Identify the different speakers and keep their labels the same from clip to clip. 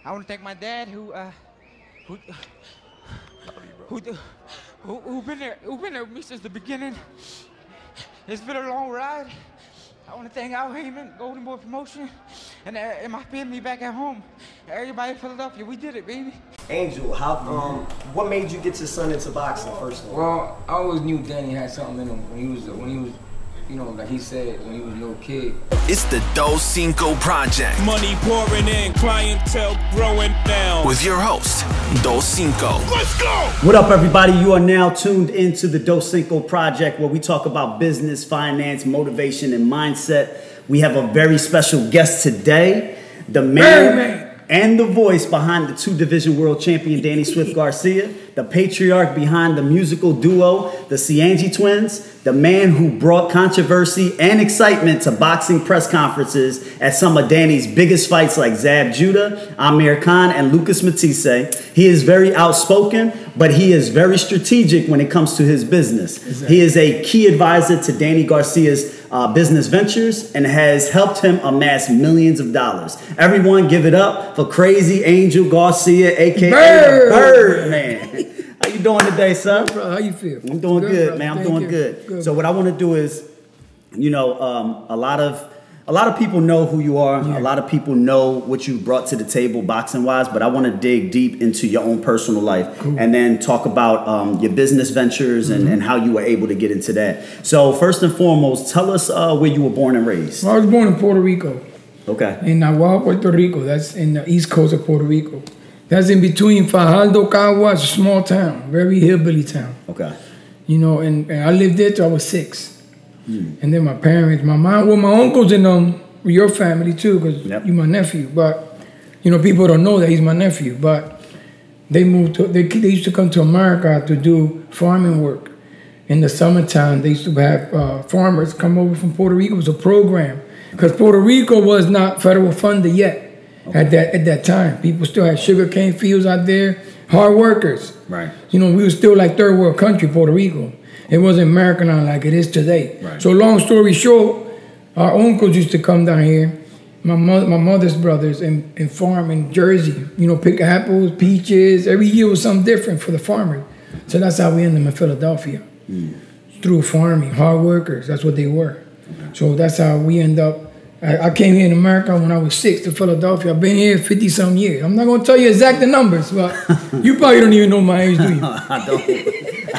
Speaker 1: I want to thank my dad who been there with me since the beginning. It's been a long ride. I want to thank Al Heyman, Golden Boy Promotion, and my family back at home. Everybody in Philadelphia, we did it, baby.
Speaker 2: Angel, what made you get your son into boxing first of all?
Speaker 3: Well, I always knew Danny had something in him when he was, you know, like he said, when he was a little kid.
Speaker 4: It's the Doscinco Project.
Speaker 5: Money pouring in, clientele growing down.
Speaker 4: With your host, Doscinco.
Speaker 5: Let's go!
Speaker 6: What up, everybody? You are now tuned into the Doscinco Project, where we talk about business, finance, motivation, and mindset. We have a very special guest today, the man and the voice behind the two-division world champion, Danny Swift Garcia, the patriarch behind the musical duo, the Ciangi twins, the man who brought controversy and excitement to boxing press conferences at some of Danny's biggest fights like Zab Judah, Amir Khan, and Lucas Matisse. He is very outspoken, but he is very strategic when it comes to his business. Exactly. He is a key advisor to Danny Garcia's business ventures and has helped him amass millions of dollars. Everyone give it up for Crazy Angel Garcia, a.k.a. the Bird Man. How you doing today, sir?
Speaker 3: Bro, how you feel?
Speaker 6: I'm doing good, man. I'm doing good. So what I want to do is, you know, a lot of people know who you are. Yeah. A lot of people know what you brought to the table boxing-wise, but I want to dig deep into your own personal life and then talk about your business ventures and how you were able to get into that. So first and foremost, tell us where you were born and raised.
Speaker 3: Well, I was born in Puerto Rico.
Speaker 6: Okay.
Speaker 3: In Nahuatl, Puerto Rico. That's in the east coast of Puerto Rico. That's in between Fajardo, Cagua. It's a small town, very hillbilly town. Okay. You know, and I lived there till I was 6. And then my parents, my mom, well, my uncles and your family too, because you're my nephew. But, you know, people don't know that he's my nephew. But they moved to, they used to come to America to do farming work. In the summertime, they used to have farmers come over from Puerto Rico. It was a program. Because Puerto Rico was not federal funded yet. At that time, people still had sugarcane fields out there, hard workers. Right. You know, we were still like third world country, Puerto Rico. It wasn't Americanized like it is today. Right. So long story short, our uncles used to come down here, my mother's brothers, and farm in Jersey. You know, pick apples, peaches. Every year was something different for the farmers. So that's how we ended up in Philadelphia. Through farming, hard workers. That's what they were. So that's how we end up. I came here in America when I was 6 to Philadelphia. I've been here 50-some years. I'm not going to tell you exact the numbers, but you probably don't even know my age, do you?
Speaker 6: I don't.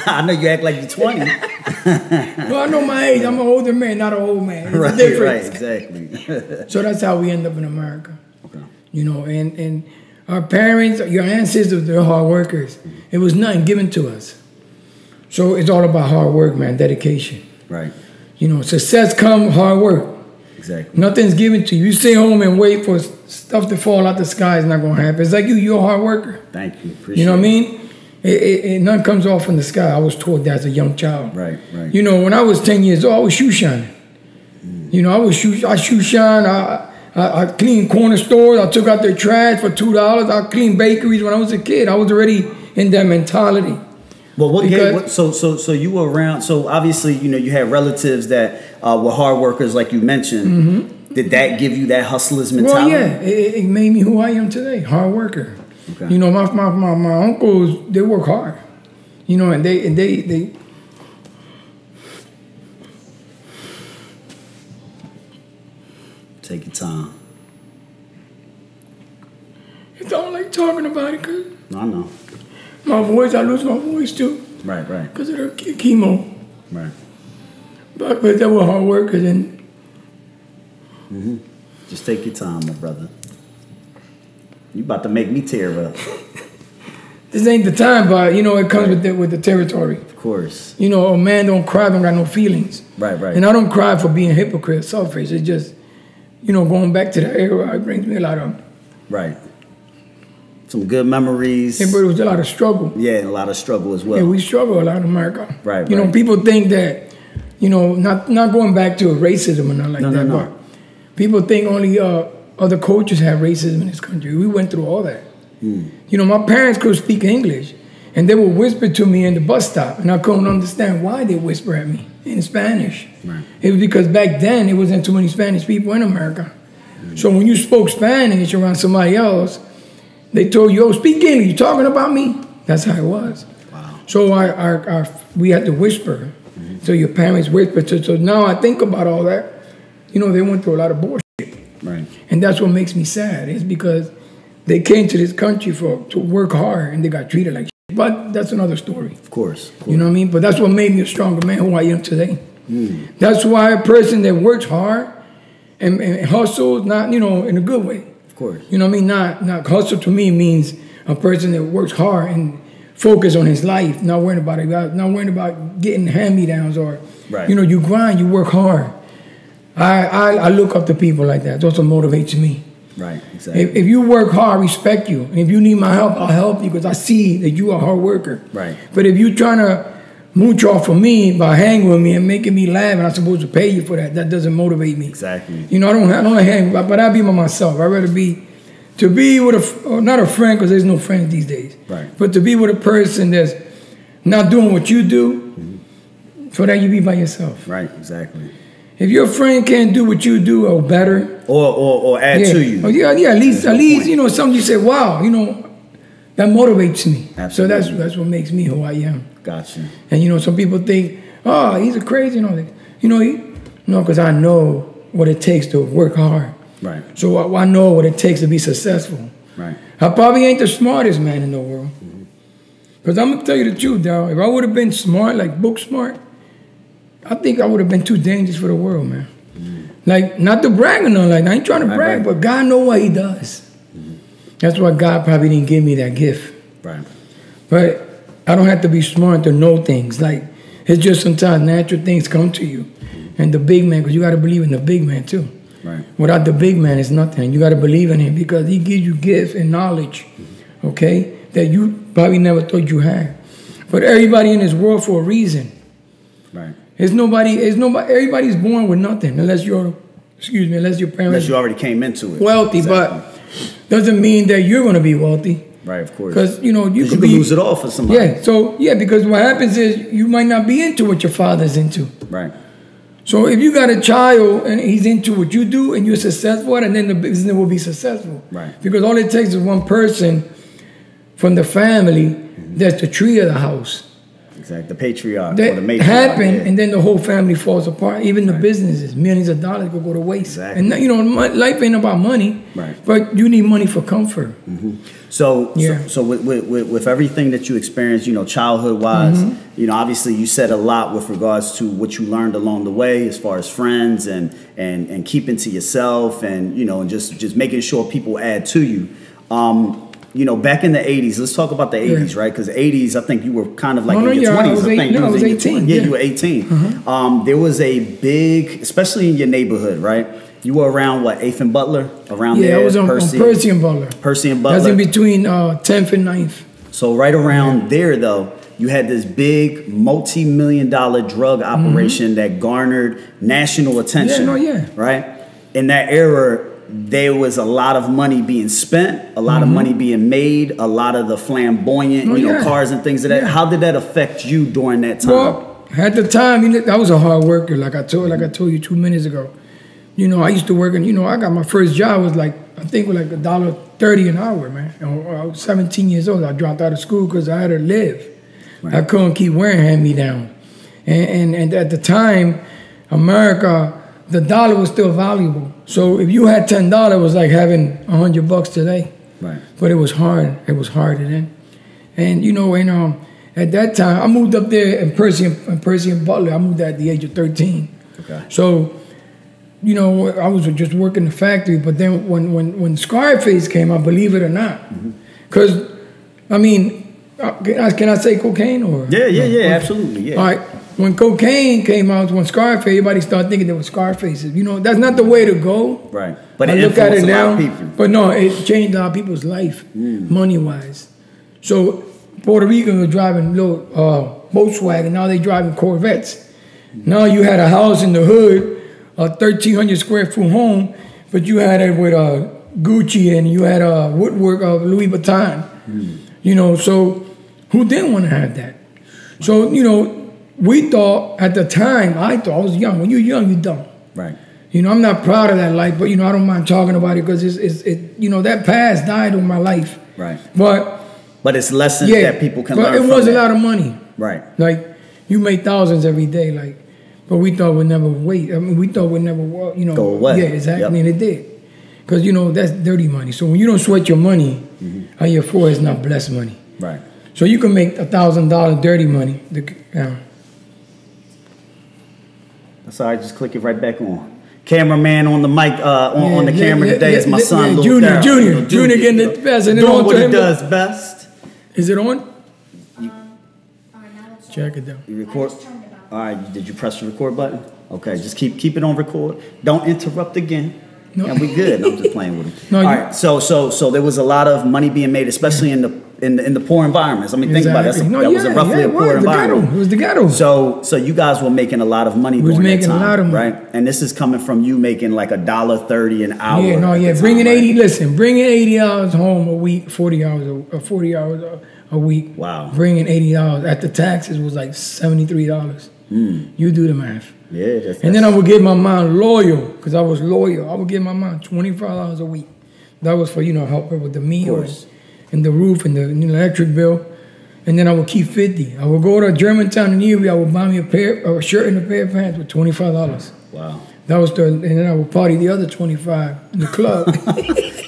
Speaker 6: I know you act like you're 20.
Speaker 3: Well, I know my age. I'm an older man, not an old man. It's a difference. Right, exactly. So that's how we end up in America. Okay. You know, and our parents, your ancestors, they're hard workers. It was nothing given to us. So it's all about hard work, man, dedication. Right. You know, success comes hard work. Exactly. Nothing's given to you. You stay home and wait for stuff to fall out the sky. It's not going to happen. It's like you're a hard worker.
Speaker 6: Thank you. Appreciate it.
Speaker 3: You know what I mean? None comes off from the sky. I was taught that as a young child. Right, right. You know, when I was 10 years old, I was shoe shining. You know, I shoe shine. I cleaned corner stores. I took out their trash for $2. I cleaned bakeries when I was a kid. I was already in that mentality.
Speaker 6: Well, so you were around. So obviously, you know, you had relatives that were hard workers, like you mentioned. Did that give you that hustler's mentality?
Speaker 3: Well, yeah, it made me who I am today, hard worker. Okay. You know, my uncles, they work hard. You know, and they
Speaker 6: take your time.
Speaker 3: I don't like talking about it, cause
Speaker 6: I know.
Speaker 3: My voice, I lose my voice too.
Speaker 6: Right, right.
Speaker 3: Because of the chemo.
Speaker 6: Right.
Speaker 3: But they were hard workers and...
Speaker 6: Just take your time, my brother. You about to make me tear up.
Speaker 3: This ain't the time, but, you know, it comes with the territory. Of
Speaker 6: course.
Speaker 3: You know, a man don't cry, don't got no feelings. Right, right. And I don't cry for being a hypocrite, selfish. It's just, you know, going back to the era, it brings me a lot of...
Speaker 6: Right. Some good memories.
Speaker 3: Yeah, but it was a lot of struggle.
Speaker 6: Yeah, and a lot of struggle as well.
Speaker 3: Yeah, we struggle a lot in America.
Speaker 6: Right,
Speaker 3: You know, people think that, you know, not going back to racism or nothing like that. No. But people think only other cultures have racism in this country. We went through all that. You know, my parents could speak English, and they would whisper to me in the bus stop, and I couldn't understand why they whisper at me in Spanish. Right. It was because back then, there wasn't too many Spanish people in America. So when you spoke Spanish around somebody else, they told you, oh, speak English, you talking about me? That's how it was.
Speaker 6: Wow.
Speaker 3: So we had to whisper. So your parents whisper. So now I think about all that. You know, they went through a lot of bullshit.
Speaker 6: Right.
Speaker 3: And that's what makes me sad. It's because they came to this country to work hard and they got treated like shit. But that's another story.
Speaker 6: Of course.
Speaker 3: You know what I mean? But that's what made me a stronger man who I am today. That's why a person that works hard and hustles, not, you know, in a good way.
Speaker 6: Of course.
Speaker 3: You know what I mean? Not hustle to me means a person that works hard and focus on his life, not worrying about it, not worrying about getting hand-me-downs or, you know, you grind, you work hard. I look up to people like that. That's what motivates me.
Speaker 6: Right, exactly.
Speaker 3: If you work hard, I respect you. And if you need my help, I'll help you because I see that you are a hard worker.
Speaker 6: Right.
Speaker 3: But if you're trying to mooch off of me by hanging with me and making me laugh and I'm supposed to pay you for that, that doesn't motivate me.
Speaker 6: Exactly.
Speaker 3: You know, I don't hang, but I be by myself. I'd rather be with not a friend because there's no friends these days.
Speaker 6: Right.
Speaker 3: But to be with a person that's not doing what you do, so that you be by yourself.
Speaker 6: Right, exactly.
Speaker 3: If your friend can't do what you do or better,
Speaker 6: or add to you,
Speaker 3: at least you know, something you say, wow, you know, that motivates me.
Speaker 6: Absolutely.
Speaker 3: So that's what makes me who I am.
Speaker 6: Gotcha.
Speaker 3: And you know, some people think, oh, he's a crazy, no, because I know what it takes to work hard.
Speaker 6: Right.
Speaker 3: So I know what it takes to be successful.
Speaker 6: Right.
Speaker 3: I probably ain't the smartest man in the world. Because I'm gonna tell you the truth, dog. If I would have been smart, like book smart, I think I would have been too dangerous for the world, man. Like, not to brag or nothing, like, I ain't trying to brag, but God know what he does. That's why God probably didn't give me that gift.
Speaker 6: Right.
Speaker 3: But I don't have to be smart to know things. Like, it's just sometimes natural things come to you. And the big man, because you got to believe in the big man too.
Speaker 6: Right.
Speaker 3: Without the big man, it's nothing. You got to believe in him because he gives you gifts and knowledge, okay, that you probably never thought you had. But everybody in this world for a reason.
Speaker 6: Right.
Speaker 3: Everybody's born with nothing unless your parents.
Speaker 6: Unless you already came into it.
Speaker 3: Wealthy,
Speaker 6: Exactly.
Speaker 3: but doesn't mean that you're going to be wealthy.
Speaker 6: Right, of course.
Speaker 3: Because, you know, you could
Speaker 6: lose it all for somebody.
Speaker 3: Yeah, because what happens is you might not be into what your father's into.
Speaker 6: Right.
Speaker 3: So if you got a child and he's into what you do and you're successful, and then the business will be successful.
Speaker 6: Right.
Speaker 3: Because all it takes is one person from the family that's the tree of the house.
Speaker 6: Exactly. The patriarch
Speaker 3: That
Speaker 6: or the matriarch.
Speaker 3: happen,
Speaker 6: yeah.
Speaker 3: and then the whole family falls apart. Even the businesses, millions of dollars will go to waste.
Speaker 6: Exactly.
Speaker 3: And you know, life ain't about money,
Speaker 6: right?
Speaker 3: But you need money for comfort.
Speaker 6: So with everything that you experienced, you know, childhood wise, you know, obviously you said a lot with regards to what you learned along the way, as far as friends and keeping to yourself, and you know, and just making sure people add to you. You know, back in the 80s, let's talk about the 80s, right? Because 80s, I think you were kind of like in your 20s.
Speaker 3: I was 18.
Speaker 6: Yeah, you were 18. There was a big, especially in your neighborhood, right? You were around, what, 8th and Butler? Around there?
Speaker 3: Yeah, I was on Percy and Butler.
Speaker 6: Percy and Butler.
Speaker 3: That's in between 10th and 9th.
Speaker 6: So right around there, though, you had this big multi-million-dollar drug operation that garnered national attention. Right? In that era, there was a lot of money being spent, a lot of money being made, a lot of the flamboyant, cars and things of that. How did that affect you during that time?
Speaker 3: Well, at the time, I was a hard worker, like I told you 2 minutes ago. You know, I used to work, and I got my first job was like $1.30 an hour, man. I was 17 years old. I dropped out of school because I had to live. Right. I couldn't keep wearing hand-me-down, and at the time, America, the dollar was still valuable. So if you had $10, it was like having $100 today.
Speaker 6: Right.
Speaker 3: But it was hard. It was hard then. And at that time, I moved up there in Percy and Butler. I moved at the age of 13.
Speaker 6: Okay.
Speaker 3: So, I was just working the factory. But then when Scarface came out, believe it or not, because can I say cocaine or?
Speaker 6: Yeah, absolutely. Yeah.
Speaker 3: All right. When cocaine came out, when Scarface, everybody started thinking there was Scarfaces. That's not the way to go.
Speaker 6: Right. But
Speaker 3: I
Speaker 6: it
Speaker 3: look at it
Speaker 6: influenced a lot
Speaker 3: now.
Speaker 6: of people.
Speaker 3: But no, it changed our people's life, money-wise. So Puerto Rico was driving little Volkswagen. Now they driving Corvettes. Now you had a house in the hood, a 1,300 square foot home, but you had it with Gucci and you had woodwork of Louis Vuitton. So who didn't want to have that? So, we thought at the time, I was young. When you're young, you're dumb.
Speaker 6: Right.
Speaker 3: I'm not proud of that life, but I don't mind talking about it because that past died on my life.
Speaker 6: Right.
Speaker 3: But
Speaker 6: it's lessons that people can learn
Speaker 3: but it
Speaker 6: from
Speaker 3: was
Speaker 6: that.
Speaker 3: a lot of money.
Speaker 6: Right.
Speaker 3: Like, you make thousands every day, like, but we thought we'd never wait. I mean, we thought we'd never,
Speaker 6: go away.
Speaker 3: Yeah, exactly,
Speaker 6: Yep.
Speaker 3: and it did. Because, you know, that's dirty money. So when you don't sweat your money, how you afford is not blessed money.
Speaker 6: Right.
Speaker 3: So you can make $1,000 dirty money.
Speaker 6: That's all right. Just click it right back on. Cameraman on the mic, on the camera today is my son, Lil
Speaker 3: Junior.
Speaker 6: Darryl.
Speaker 3: Junior getting it passing it
Speaker 6: doing
Speaker 3: on
Speaker 6: what
Speaker 3: to
Speaker 6: he
Speaker 3: him.
Speaker 6: does best.
Speaker 3: Is it on? Check it down.
Speaker 6: You record. All right. Did you press the record button? Okay. Just keep it on record. Don't interrupt again.
Speaker 3: No.
Speaker 6: And we good. I'm just playing with him.
Speaker 3: No,
Speaker 6: all right. So there was a lot of money being made, especially in the poor environments. I mean, think about it. That was roughly a poor environment.
Speaker 3: It was the ghetto.
Speaker 6: So you guys were making a lot of money.
Speaker 3: We was
Speaker 6: during
Speaker 3: making
Speaker 6: that time,
Speaker 3: a lot of money,
Speaker 6: right? And this is coming from you making like $1.30 an hour.
Speaker 3: Bringing 80. Listen, bringing 80 hours home a week, 40 hours a week.
Speaker 6: Wow.
Speaker 3: Bringing $80 at the taxes was like $73. You do the math.
Speaker 6: Yeah.
Speaker 3: And then I would give my mom loyal, because I was loyal. I would give my mom $25 a week. That was for, help her with the meals and the roof and the electric bill. And then I would keep 50. I would go to Germantown in Erie. I would buy me a shirt and a pair of pants with $25.
Speaker 6: Wow.
Speaker 3: That was and then I would party the other 25 in the club.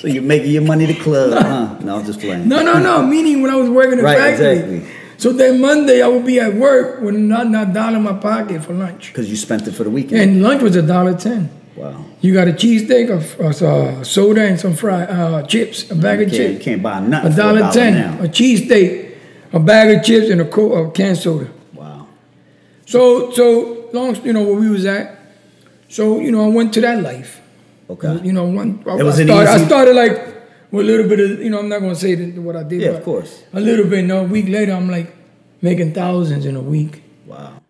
Speaker 6: So you're making your money to club, huh? No, I'm just playing.
Speaker 3: No. Meaning when I was working in the factory.
Speaker 6: Exactly.
Speaker 3: So then Monday I would be at work with not a dollar in my pocket for lunch.
Speaker 6: Because you spent it for the weekend.
Speaker 3: And lunch was $1.10.
Speaker 6: Wow.
Speaker 3: You got a cheesesteak, a soda, and some fried chips, a bag of chips.
Speaker 6: You can't buy nothing for
Speaker 3: $1.10.
Speaker 6: now.
Speaker 3: A cheesesteak, a bag of chips, and a canned soda.
Speaker 6: Wow.
Speaker 3: So long, where we was at. So, I went to that life.
Speaker 6: Okay.
Speaker 3: I started like with a little bit of, I'm not going to say what I did.
Speaker 6: Yeah,
Speaker 3: but
Speaker 6: of course.
Speaker 3: A little bit. A week later, I'm like making thousands in a week.
Speaker 6: Wow.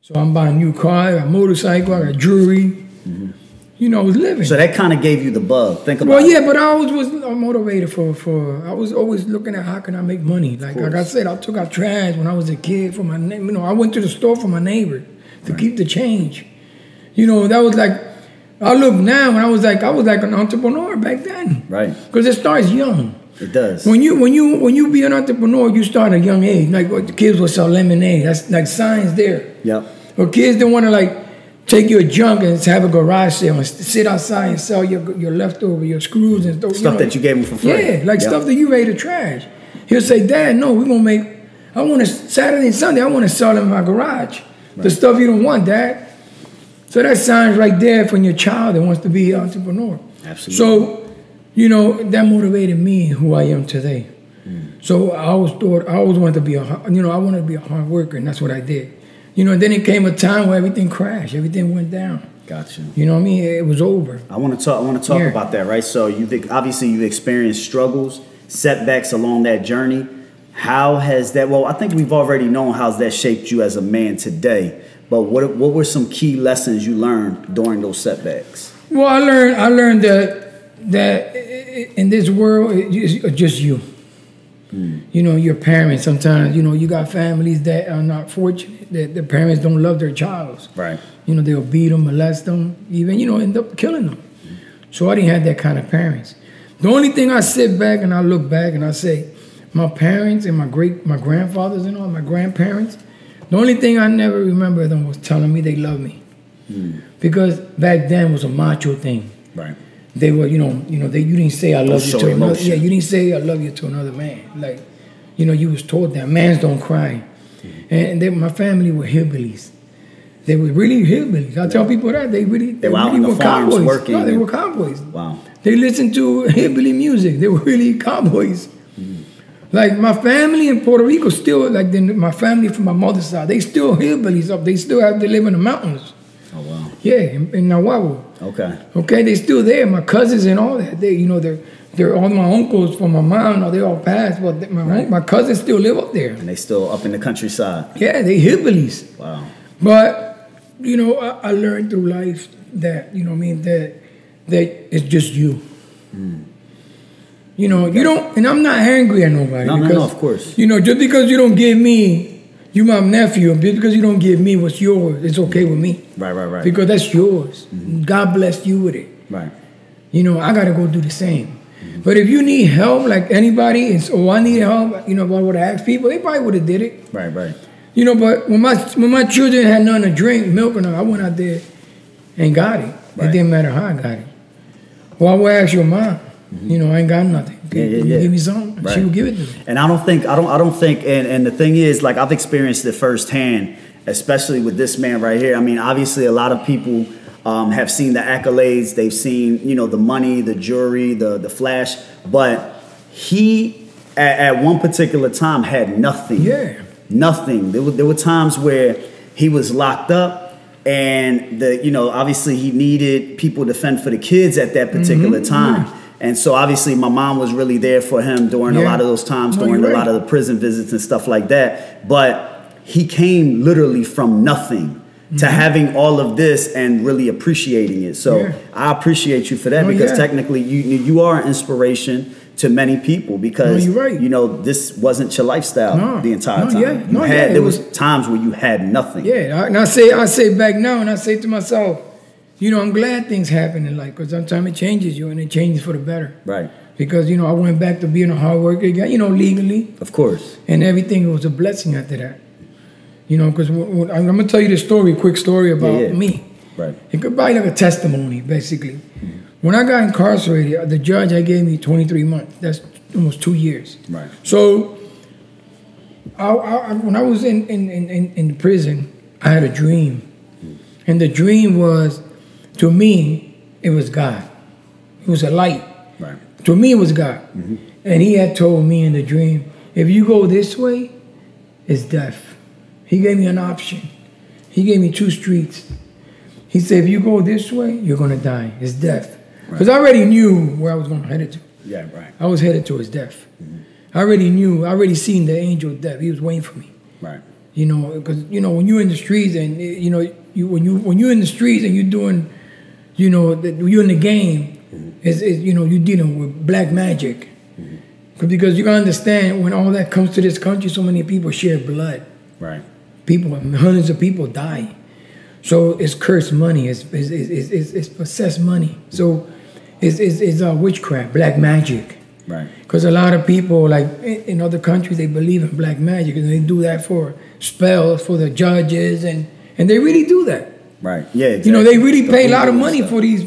Speaker 3: So I'm buying a new car, I got a motorcycle, I got jewelry. I was living.
Speaker 6: So that kind of gave you the bug. Think about it.
Speaker 3: Well, yeah, but I always was motivated I was always looking at how can I make money. Like I said, I took out trash when I was a kid for my neighbor. I went to the store for my neighbor to keep the change. That was like, I look now, and I was like an entrepreneur back then.
Speaker 6: Right.
Speaker 3: Because it starts young.
Speaker 6: It does.
Speaker 3: When you be an entrepreneur, you start at a young age. Like the kids will sell lemonade. That's like signs there.
Speaker 6: Yep.
Speaker 3: But kids don't want to take your junk and have a garage sale and sit outside and sell your leftover, your screws and stuff.
Speaker 6: That you gave them for free.
Speaker 3: Yeah, stuff that you ready to trash. He'll say, Dad, no, we're going to make, Saturday and Sunday, I want to sell in my garage. Right. The stuff you don't want, Dad. So that signs right there from your child that wants to be an entrepreneur.
Speaker 6: Absolutely.
Speaker 3: So, that motivated me who I am today. So I always wanted to be I wanted to be a hard worker, and that's what I did. And then it came a time where everything crashed, everything went down.
Speaker 6: Gotcha.
Speaker 3: You know what I mean? It was over.
Speaker 6: I want to talk about that, right? So you've experienced struggles, setbacks along that journey. How has that? Well, I think we've already known how's that shaped you as a man today. But what were some key lessons you learned during those setbacks?
Speaker 3: Well, I learned that in this world, it's just you. Your parents sometimes, you got families that are not fortunate, that the parents don't love their child.
Speaker 6: Right.
Speaker 3: They'll beat them, molest them, even, end up killing them. So I didn't have that kind of parents. The only thing I sit back and I look back and I say, my parents and my grandfathers and all, my grandparents, the only thing I never remember them was telling me they love me. Because back then was a macho thing. Right. They were, you didn't say I love you to another. Yeah, you didn't say I love you to another man. Like, you was told that mans don't cry. And my family were hillbillies. They were really hillbillies. I tell people that they were
Speaker 6: out on the farms
Speaker 3: cowboys.
Speaker 6: working.
Speaker 3: No, they were cowboys.
Speaker 6: Wow.
Speaker 3: They listened to hillbilly music. They were really cowboys. Like my family in Puerto Rico still, my family from my mother's side, they still hillbillies up. They still have to live in the mountains.
Speaker 6: Oh wow.
Speaker 3: Yeah, in Nahuatl. Okay, they still there. My cousins and all that. They're all my uncles from my mom. No, they all passed, but my cousins still live up there.
Speaker 6: And they still up in the countryside.
Speaker 3: Yeah, they hillbillies.
Speaker 6: Wow.
Speaker 3: But I learned through life that that it's just you. You don't, and I'm not angry at nobody.
Speaker 6: No, of course.
Speaker 3: Just because you don't give me, you my nephew, just because you don't give me what's yours, it's okay with me.
Speaker 6: Right.
Speaker 3: Because that's yours. God blessed you with it.
Speaker 6: Right.
Speaker 3: I got to go do the same. But if you need help, like anybody, or I need help, you know, if I would have asked people, they probably would have did it.
Speaker 6: Right.
Speaker 3: You know, but when my children had nothing to drink, milk or nothing, I went out there and got it. It didn't matter how I got it. Well, I would ask your mom. You know, I ain't got nothing. Give me something. She would give it to me.
Speaker 6: And I don't think, and the thing is, like, I've experienced it firsthand, especially with this man right here. I mean, obviously, a lot of people have seen the accolades. They've seen, you know, the money, the jewelry, the flash. But he, at one particular time, had nothing.
Speaker 3: Yeah.
Speaker 6: Nothing. There were times where he was locked up, and obviously he needed people to fend for the kids at that particular time. And so obviously my mom was really there for him during a lot of those times, during a lot of the prison visits and stuff like that. But he came literally from nothing to having all of this and really appreciating it. So I appreciate you for that, because technically you are an inspiration to many people, because you know, this wasn't your lifestyle the entire time. There was times where you had nothing.
Speaker 3: Yeah, and I say back now, and I say to myself, you know, I'm glad things happen in life, because sometimes it changes you, and it changes for the better.
Speaker 6: Right.
Speaker 3: Because, you know, I went back to being a hard worker again, you know, legally.
Speaker 6: Of course.
Speaker 3: And everything was a blessing after that. You know, because I'm going to tell you this story, quick story about me.
Speaker 6: Right.
Speaker 3: It could be like a testimony, basically. When I got incarcerated, the judge had gave me 23 months. That's almost 2 years.
Speaker 6: Right.
Speaker 3: So when I was in prison, I had a dream. And the dream was, to me, it was God. It was a light.
Speaker 6: Right.
Speaker 3: To me, it was God. And he had told me in the dream, if you go this way, it's death. He gave me an option. He gave me 2 streets. He said, if you go this way, you're going to die. It's death. Because I already knew where I was going to head to.
Speaker 6: Yeah, right.
Speaker 3: I was headed towards death. I already knew. I already seen the angel of death. He was waiting for me.
Speaker 6: Right.
Speaker 3: You know, because, you know, when you're in the streets and, you know, when you're in the streets and you're doing, you know, you're in the game, you know, you're dealing with black magic. Because you got to understand, when all that comes to this country, so many people share blood.
Speaker 6: Right.
Speaker 3: People, hundreds of people die. So it's cursed money. It's possessed money. So it's witchcraft, black magic.
Speaker 6: Right.
Speaker 3: Because a lot of people, like in other countries, they believe in black magic, and they do that for spells for the judges, and they really do that.
Speaker 6: Right. Yeah. Exactly.
Speaker 3: You know, they really pay a lot of money for these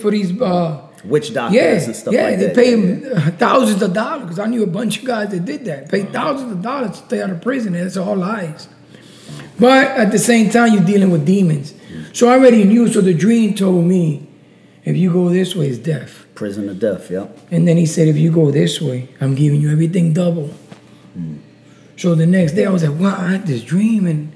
Speaker 6: witch doctors and stuff like that.
Speaker 3: Yeah, they pay them thousands of dollars, because I knew a bunch of guys that did that. Paid thousands of dollars to stay out of prison, and it's all lies. But at the same time, you're dealing with demons. So I already knew, so the dream told me, if you go this way, it's death.
Speaker 6: Prison of death, yep.
Speaker 3: And then he said, if you go this way, I'm giving you everything double. So the next day, I was like, wow, I had this dream, and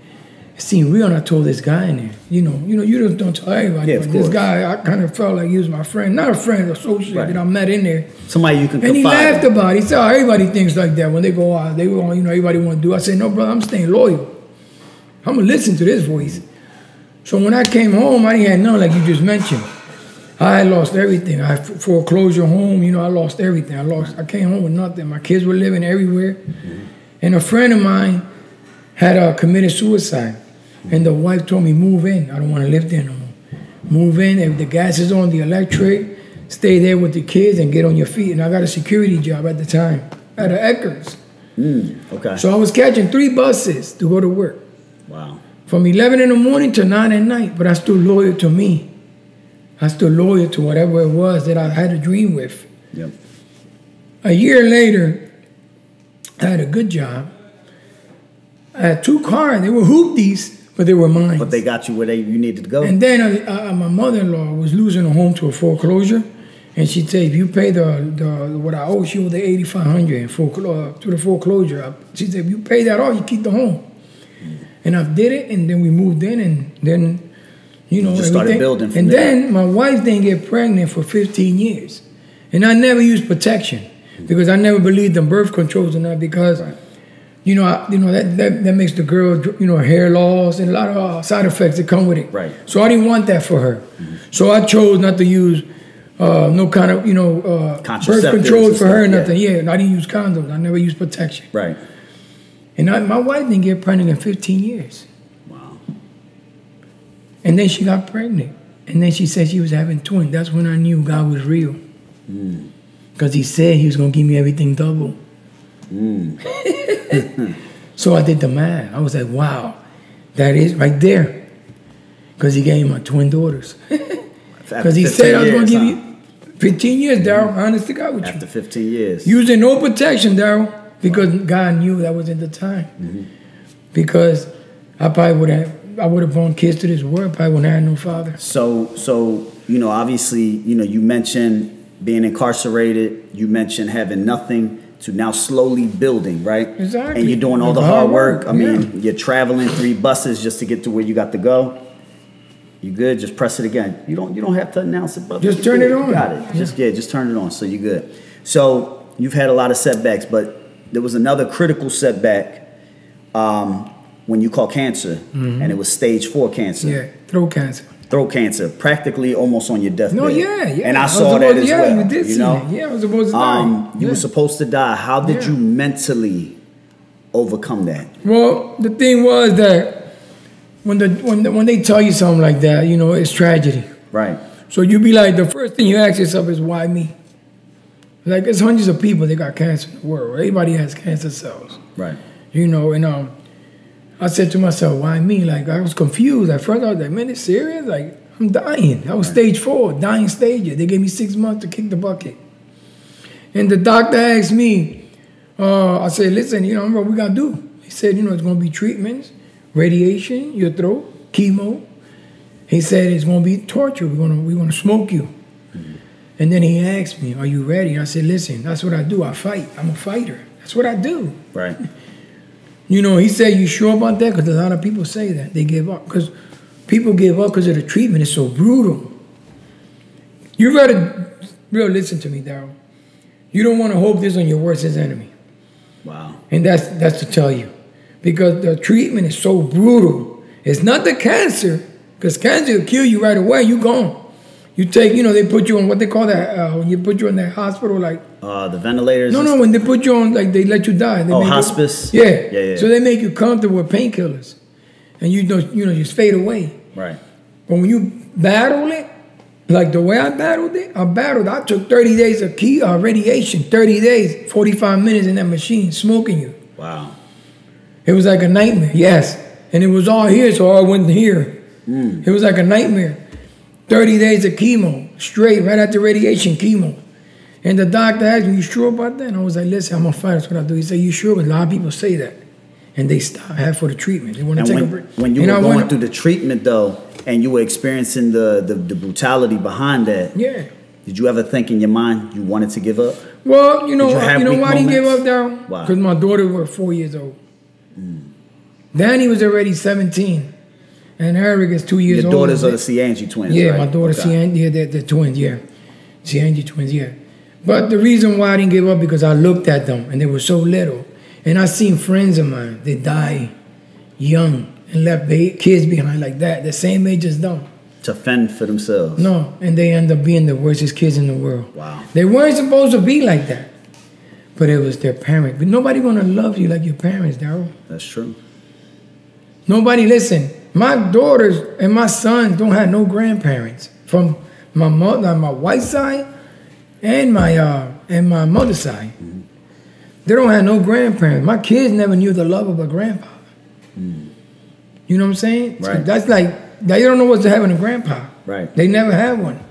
Speaker 3: it seemed real, and I told this guy in there, you know, you just don't tell everybody, but this guy, I kind of felt like he was my friend, not a friend, associate that I met in there.
Speaker 6: Somebody you can confide
Speaker 3: in. And he laughed about it. He said, oh, everybody thinks like that when they go out. They want, you know, everybody want to do. I said, no, brother, I'm staying loyal. I'm going to listen to this voice. So when I came home, I didn't have none like you just mentioned. I had lost everything. I had foreclosure home, you know, I lost everything. I came home with nothing. My kids were living everywhere. And a friend of mine had committed suicide. And the wife told me, move in. I don't want to live there no more. Move in. If the gas is on, the electric, stay there with the kids and get on your feet. And I got a security job at the time at a Eckers.
Speaker 6: Okay.
Speaker 3: So I was catching 3 buses to go to work.
Speaker 6: Wow.
Speaker 3: From 11 in the morning to 9 at night. But I stood loyal to me. I stood loyal to whatever it was that I had a dream with.
Speaker 6: Yep.
Speaker 3: A year later, I had a good job. I had 2 cars. They were hoopties, but they were mine.
Speaker 6: But they got you where you needed to go.
Speaker 3: And then my mother-in-law was losing a home to a foreclosure, and she said, if you pay what I owe, she owed the $8,500 to the foreclosure. She said, if you pay that off, you keep the home. And I did it, and then we moved in, and then, you know,
Speaker 6: just started building from there.
Speaker 3: Then my wife didn't get pregnant for 15 years. And I never used protection, because I never believed in birth controls and that, because you know that makes the girl, you know, hair loss and a lot of side effects that come with it.
Speaker 6: Right.
Speaker 3: So I didn't want that for her. So I chose not to use no kind of, you know, birth control for her or nothing. Yeah, and I didn't use condoms. I never used protection.
Speaker 6: Right.
Speaker 3: And my wife didn't get pregnant in 15 years.
Speaker 6: Wow.
Speaker 3: And then she got pregnant. And then she said she was having twins. That's when I knew God was real. because he said he was going to give me everything double. So I did the math. I was like, wow, that is right there. Because he gave me my twin daughters. Because he said I was going to give you 15 years, Daryl. Honest to God with you.
Speaker 6: After 15 years.
Speaker 3: Using no protection, Daryl, because God knew that was at the time. Because I probably would have born kids to this world. Probably wouldn't have had no father.
Speaker 6: So you know, obviously, you know, you mentioned being incarcerated. You mentioned having nothing to now slowly building, right?
Speaker 3: Exactly.
Speaker 6: And you're doing all the hard work. I mean, you're traveling 3 buses just to get to where you got to go. You good? Just press it again. You don't have to announce it, brother.
Speaker 3: Just turn it on.
Speaker 6: You got it. Just turn it on. So you're good. So you've had a lot of setbacks, but there was another critical setback when you caught cancer, and it was stage 4 cancer.
Speaker 3: Yeah, throat cancer.
Speaker 6: Throat cancer, practically almost on your deathbed.
Speaker 3: No, yeah.
Speaker 6: And I saw that as well.
Speaker 3: You did see that. Yeah, I was supposed to die.
Speaker 6: You were supposed to die. How did you mentally overcome that?
Speaker 3: Well, the thing was that when they tell you something like that, you know, it's tragedy.
Speaker 6: Right.
Speaker 3: So you be like, the first thing you ask yourself is, why me? Like, there's hundreds of people that got cancer in the world. Everybody has cancer cells.
Speaker 6: Right.
Speaker 3: You know, and I said to myself, why me? Like, I was confused. At first, I was like, man, it's serious? Like, I'm dying. I was stage 4, dying stage. They gave me 6 months to kick the bucket. And the doctor asked me, I said, listen, you know, what we got to do? He said, you know, it's going to be treatments, radiation, your throat, chemo. He said, it's going to be torture. We're going to smoke you. And then he asked me, are you ready? And I said, listen, that's what I do. I fight. I'm a fighter. That's what I do.
Speaker 6: Right.
Speaker 3: You know, he said, you sure about that? Because a lot of people say that. They give up. Because people give up because of the treatment. It's so brutal. You rather, listen to me, Daryl. You don't want to hope this on your worst enemy.
Speaker 6: Wow.
Speaker 3: And that's to tell you. Because the treatment is so brutal. It's not the cancer. Because cancer will kill you right away. You gone. You take, you know, they put you on what they call that, when you put you in that hospital, like...
Speaker 6: the ventilators?
Speaker 3: No, when they put you on, like, they let you die. They
Speaker 6: hospice?
Speaker 3: Yeah. So they make you comfortable with painkillers. And you just fade away.
Speaker 6: Right.
Speaker 3: But when you battle it, like the way I battled it, I took 30 days of radiation, 30 days, 45 minutes in that machine, smoking you.
Speaker 6: Wow.
Speaker 3: It was like a nightmare, yes. And it was all here, so I went here. It was like a nightmare. 30 days of chemo, straight, right after radiation chemo. And the doctor asked me, you sure about that? And I was like, listen, I'm a fighter, that's what I do. He said, you sure? But a lot of people say that. And they stop half for the treatment. They want to take a break.
Speaker 6: When you were going through the treatment, though, and you were experiencing the brutality behind that, did you ever think in your mind you wanted to give up?
Speaker 3: Well, you know why I didn't give up, Daryl?
Speaker 6: Why?
Speaker 3: Because my daughter was 4 years old. Danny was already 17. And Eric is 2 years old.
Speaker 6: Your daughters are the Ciangi twins,
Speaker 3: yeah,
Speaker 6: right?
Speaker 3: My daughter, Ciangi, they're twins, yeah. Ciangi twins, yeah. But the reason why I didn't give up, because I looked at them, and they were so little. And I seen friends of mine, they die young and left kids behind like that, the same age as them.
Speaker 6: To fend for themselves.
Speaker 3: No, and they end up being the worstest kids in the world.
Speaker 6: Wow.
Speaker 3: They weren't supposed to be like that. But it was their parents. But nobody gonna love you like your parents, Daryl.
Speaker 6: That's true.
Speaker 3: Nobody, listen. My daughters and my sons don't have no grandparents from my mother, my wife's side, and my mother's side. They don't have no grandparents. My kids never knew the love of a grandfather. You know what I'm saying?
Speaker 6: Right.
Speaker 3: So that's like they don't know what's having a grandpa.
Speaker 6: Right.
Speaker 3: They never had one.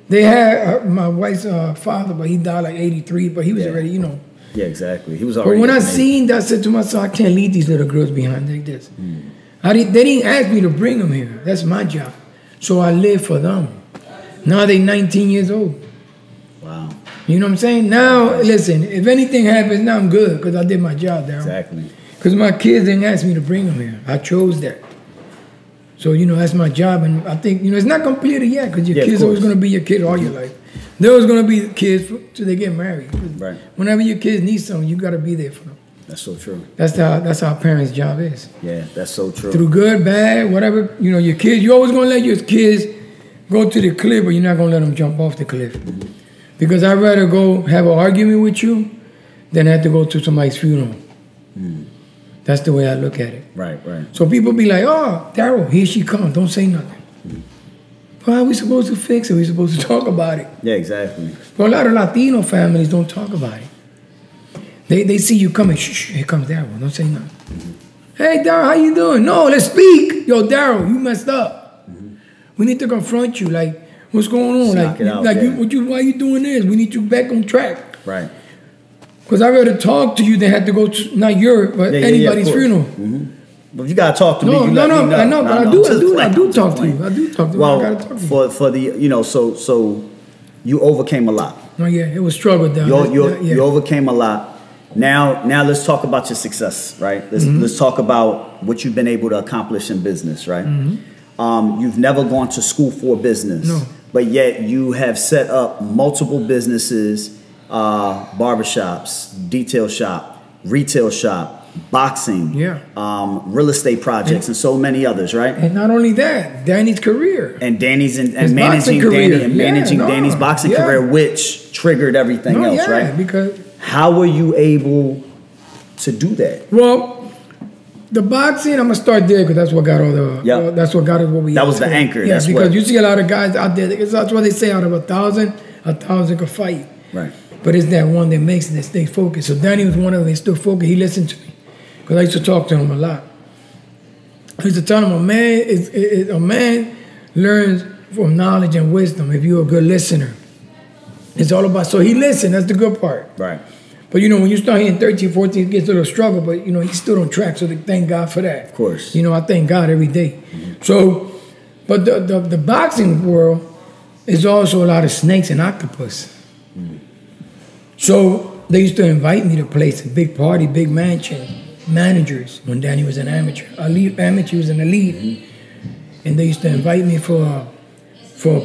Speaker 3: They had my wife's father, but he died like 83. But he was already, you know.
Speaker 6: Yeah, exactly. He was already.
Speaker 3: But when I seen that, I said to myself, I can't leave these little girls behind like this. They didn't ask me to bring them here. That's my job. So I live for them. Now they 19 years old.
Speaker 6: Wow.
Speaker 3: You know what I'm saying? Now, listen, if anything happens, now I'm good because I did my job, Daryl.
Speaker 6: Exactly.
Speaker 3: Because my kids didn't ask me to bring them here. I chose that. So, you know, that's my job. And I think, you know, it's not completed yet because your kids always going to be your kid all your life. They're always going to be kids till they get married.
Speaker 6: Right.
Speaker 3: Whenever your kids need something, you got to be there for them.
Speaker 6: That's so true.
Speaker 3: That's how parents' job is.
Speaker 6: Yeah, that's so true.
Speaker 3: Through good, bad, whatever, you know, your kids, you're always going to let your kids go to the cliff, but you're not going to let them jump off the cliff. Because I'd rather go have an argument with you than have to go to somebody's funeral. That's the way I look at it.
Speaker 6: Right.
Speaker 3: So people be like, oh, Daryl, here she comes. Don't say nothing. Well, how are we supposed to fix it? We're supposed to talk about it.
Speaker 6: Yeah, exactly.
Speaker 3: But a lot of Latino families don't talk about it. They see you coming. Shh, here comes Daryl. Don't say nothing. Hey, Daryl, how you doing? No, let's speak. Yo, Daryl, you messed up. We need to confront you. Like, what's going on?
Speaker 6: Knock it out,
Speaker 3: why you doing this? We need you back on track.
Speaker 6: Right.
Speaker 3: Because I'd rather talk to you than have to go to, not your, but anybody's funeral.
Speaker 6: But you gotta talk to me.
Speaker 3: I know, but I do talk to you. I do talk to you.
Speaker 6: Well,
Speaker 3: I gotta talk to you.
Speaker 6: for the, you know, so you overcame a lot.
Speaker 3: Oh yeah, it was struggle down.
Speaker 6: You overcame a lot. Now let's talk about your success, right? Let's talk about what you've been able to accomplish in business, right? You've never gone to school for business, but yet you have set up multiple businesses, barbershops, detail shop, retail shop, boxing, real estate projects, and so many others, right?
Speaker 3: And not only that, Danny's career.
Speaker 6: And Danny's and managing Danny and managing Danny's boxing career, which triggered everything else, right?
Speaker 3: Because
Speaker 6: how were you able to do that?
Speaker 3: Well, the boxing, I'm gonna start there because that's what got all the. That's what got us what we.
Speaker 6: That was the anchor.
Speaker 3: Yeah, because you see a lot of guys out there. That's why they say out of 1,000 could fight.
Speaker 6: Right.
Speaker 3: But it's that one that makes it stay focused. So Danny was one of them. They still focused. He listened to me because I used to talk to him a lot. I used to tell him a man learns from knowledge and wisdom if you're a good listener. It's all about, so he listened, that's the good part.
Speaker 6: Right.
Speaker 3: But you know, when you start hitting 13, 14, it gets a little struggle, but you know, he's still on track, so thank God for that.
Speaker 6: Of course.
Speaker 3: You know, I thank God every day. So, but the boxing world is also a lot of snakes and octopus. So they used to invite me to places, big party, big mansion, managers, when Danny was an amateur. Amateur was an elite. And they used to invite me for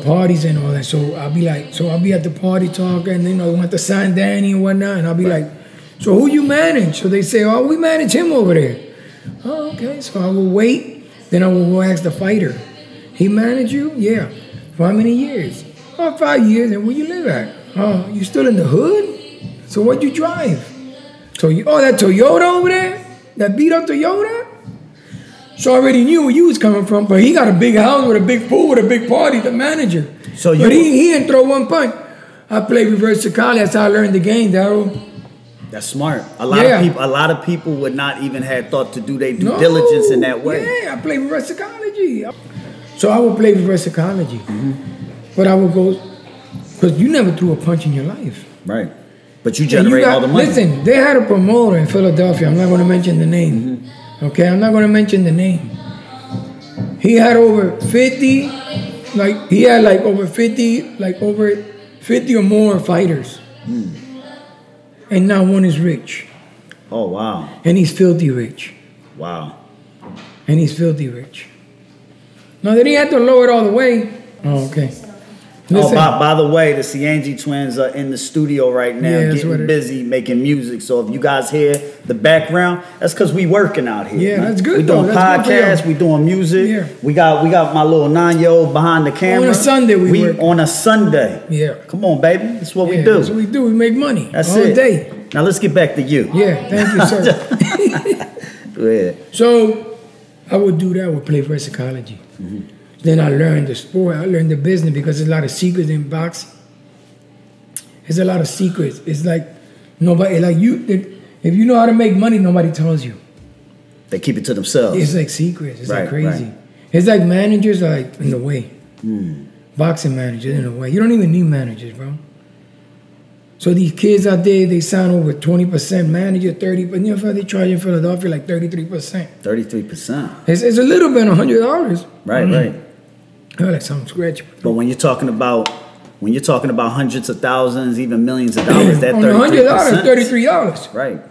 Speaker 3: parties and all that. So I'll be at the party talking, and you know, want to sign Danny and whatnot, and I'll be like, so who you manage? So they say, oh, we manage him over there. Oh, okay. So I will wait, then I will go ask the fighter. He manage you? Yeah. For how many years? Oh, 5 years. And where you live at? Oh, you still in the hood? So what you drive? So that Toyota over there? That beat up Toyota? So I already knew where you was coming from, but he got a big house with a big pool with a big party, the manager. So but he didn't throw one punch. I played reverse psychology. That's how I learned the game, Daryl.
Speaker 6: That's smart. A lot of people would not even have thought to do their due diligence in that way.
Speaker 3: Yeah, I played reverse psychology. So I would play reverse psychology. But I would go, because you never threw a punch in your life.
Speaker 6: Right. But you generate all the money.
Speaker 3: Listen, they had a promoter in Philadelphia. I'm not going to mention the name. Okay, I'm not going to mention the name. He had over 50, over 50 or more fighters. And now one is rich.
Speaker 6: Oh, wow.
Speaker 3: And he's filthy rich.
Speaker 6: Wow.
Speaker 3: And he's filthy rich. Now, they didn't have to lower it all the way. Oh, okay. Listen.
Speaker 6: Oh, by the way, the Ciangi twins are in the studio right now, getting busy making music. So if you guys hear the background, that's because we working out here.
Speaker 3: Yeah, that's good.
Speaker 6: We doing podcasts, we doing music. Yeah. We got my little 9-year-old behind the camera.
Speaker 3: On a Sunday we work.
Speaker 6: On a Sunday.
Speaker 3: Yeah.
Speaker 6: Come on, baby. That's what we do.
Speaker 3: That's what we do. We make money.
Speaker 6: That's
Speaker 3: all
Speaker 6: it.
Speaker 3: day.
Speaker 6: Now let's get back to you.
Speaker 3: Yeah, thank you, sir.
Speaker 6: Go ahead.
Speaker 3: So I would do that. I would play for psychology. Then I learned the sport. I learned the business because there's a lot of secrets in boxing. There's a lot of secrets. It's like nobody, if you know how to make money, nobody tells you.
Speaker 6: They keep it to themselves.
Speaker 3: It's like secrets. It's like crazy. Right. It's like managers are like in the way. Boxing managers in the way. You don't even need managers, bro. So these kids out there, they sign over 20% manager, 30%. But you know, they charge in Philadelphia like 33%.
Speaker 6: 33%.
Speaker 3: It's a little bit, $100.
Speaker 6: Right.
Speaker 3: Like something scratchy.
Speaker 6: But when you're talking about hundreds of thousands, even millions of dollars, that $33,
Speaker 3: $33.
Speaker 6: Right.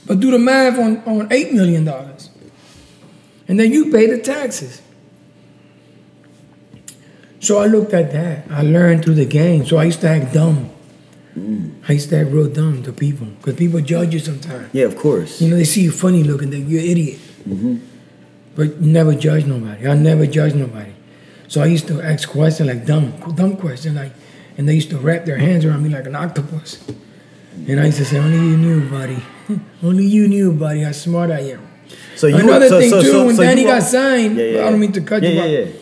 Speaker 3: But do the math on $8 million. And then you pay the taxes. So I looked at that. I learned through the game. So I used to act dumb. I used to act real dumb to people. Because people judge you sometimes.
Speaker 6: Yeah, of course.
Speaker 3: You know, they see you funny looking, you're an idiot. But you never judge nobody. I never judge nobody. So I used to ask questions like dumb questions, and they used to wrap their hands around me like an octopus. And I used to say, only you knew, buddy. Only you knew, buddy, how smart I am. So Another thing, when Danny got signed, I don't mean to cut you off.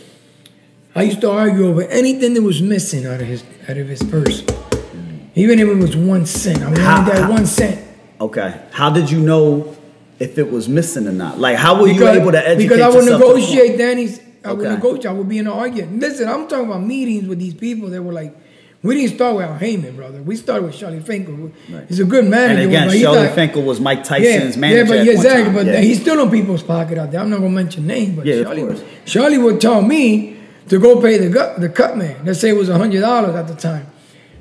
Speaker 3: I used to argue over anything that was missing out of his purse. Even if it was 1 cent. I wanted that 1 cent.
Speaker 6: Okay. How did you know if it was missing or not? Like, how were you able to educate
Speaker 3: yourself? Because I would negotiate
Speaker 6: Danny's.
Speaker 3: I would negotiate. I would be in an argument. Listen, I'm talking about meetings with these people that were like, we didn't start with Al Heyman, brother. We started with Charlie Finkel. Right. He's a good manager.
Speaker 6: And again, Charlie Finkel was Mike Tyson's manager.
Speaker 3: Yeah, but exactly. But he's still in people's pocket out there. I'm not gonna mention names, but Charlie would tell me to go pay the cut man. Let's say it was $100 at the time.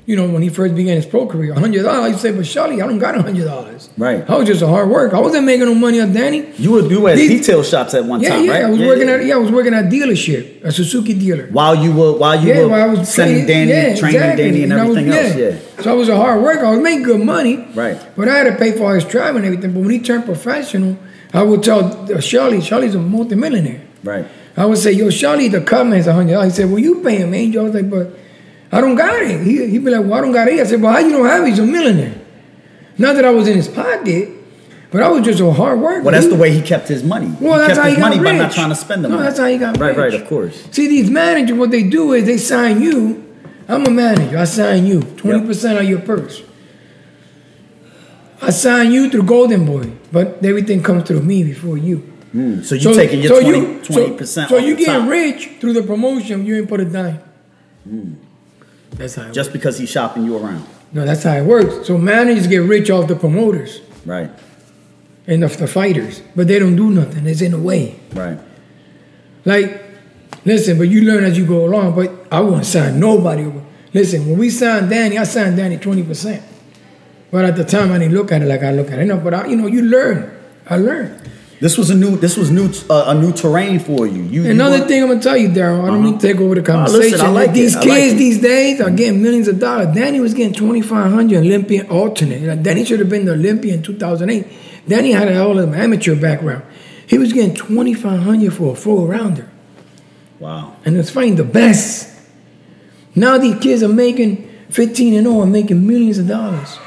Speaker 3: You know, when he first began his pro career, $100. I used to say, but Charlie, I don't got $100.
Speaker 6: Right.
Speaker 3: I was just a hard work. I wasn't making no money on Danny.
Speaker 6: You were at detail shops at one time, right?
Speaker 3: I was working at dealership, a Suzuki dealer.
Speaker 6: While you were sending Danny, training Danny, and everything else. Yeah.
Speaker 3: So I was a hard worker. I was making good money.
Speaker 6: Right.
Speaker 3: But I had to pay for his travel and everything. But when he turned professional, I would tell Charlie's a multimillionaire.
Speaker 6: Right.
Speaker 3: I would say, yo, Charlie, the cut man's $100. He said, well, you pay him, Angel. I was like, but I don't got it. He'd be like, well, I don't got it. I said, well, how you don't have it? He's a millionaire. Not that I was in his pocket, but I was just a hard worker.
Speaker 6: Well, that's the way he kept his money.
Speaker 3: Well, that's how he got rich.
Speaker 6: By not trying to spend the money.
Speaker 3: No, that's how he got rich.
Speaker 6: Right, of course.
Speaker 3: See, these managers, what they do is they sign you. I'm a manager. I sign you 20% of your purse. I sign you through Golden Boy, but everything comes through me before you.
Speaker 6: So you're taking your 20%.
Speaker 3: So you getting rich through the promotion. You ain't put a dime. That's how it
Speaker 6: just
Speaker 3: works.
Speaker 6: because he's shopping you around.
Speaker 3: No, that's how it works. So managers get rich off the promoters.
Speaker 6: Right.
Speaker 3: And the fighters. But they don't do nothing. It's in the way.
Speaker 6: Right.
Speaker 3: Like, listen, but you learn as you go along, but I won't sign nobody over. Listen, when we signed Danny, I signed Danny 20%. But at the time, I didn't look at it like I look at it. No, but you learn. I learned.
Speaker 6: This was a new terrain for you.
Speaker 3: Another thing I'm gonna tell you, Daryl. I don't need to take over the conversation.
Speaker 6: Listen, I like
Speaker 3: these kids these days are getting millions of dollars. Danny was getting $2,500 Olympian alternate. Danny should have been the Olympian in 2008. Danny had an amateur background. He was getting $2,500 for a 4-rounder.
Speaker 6: Wow.
Speaker 3: And it's fighting the best. Now these kids are making 15-0 and making millions of dollars.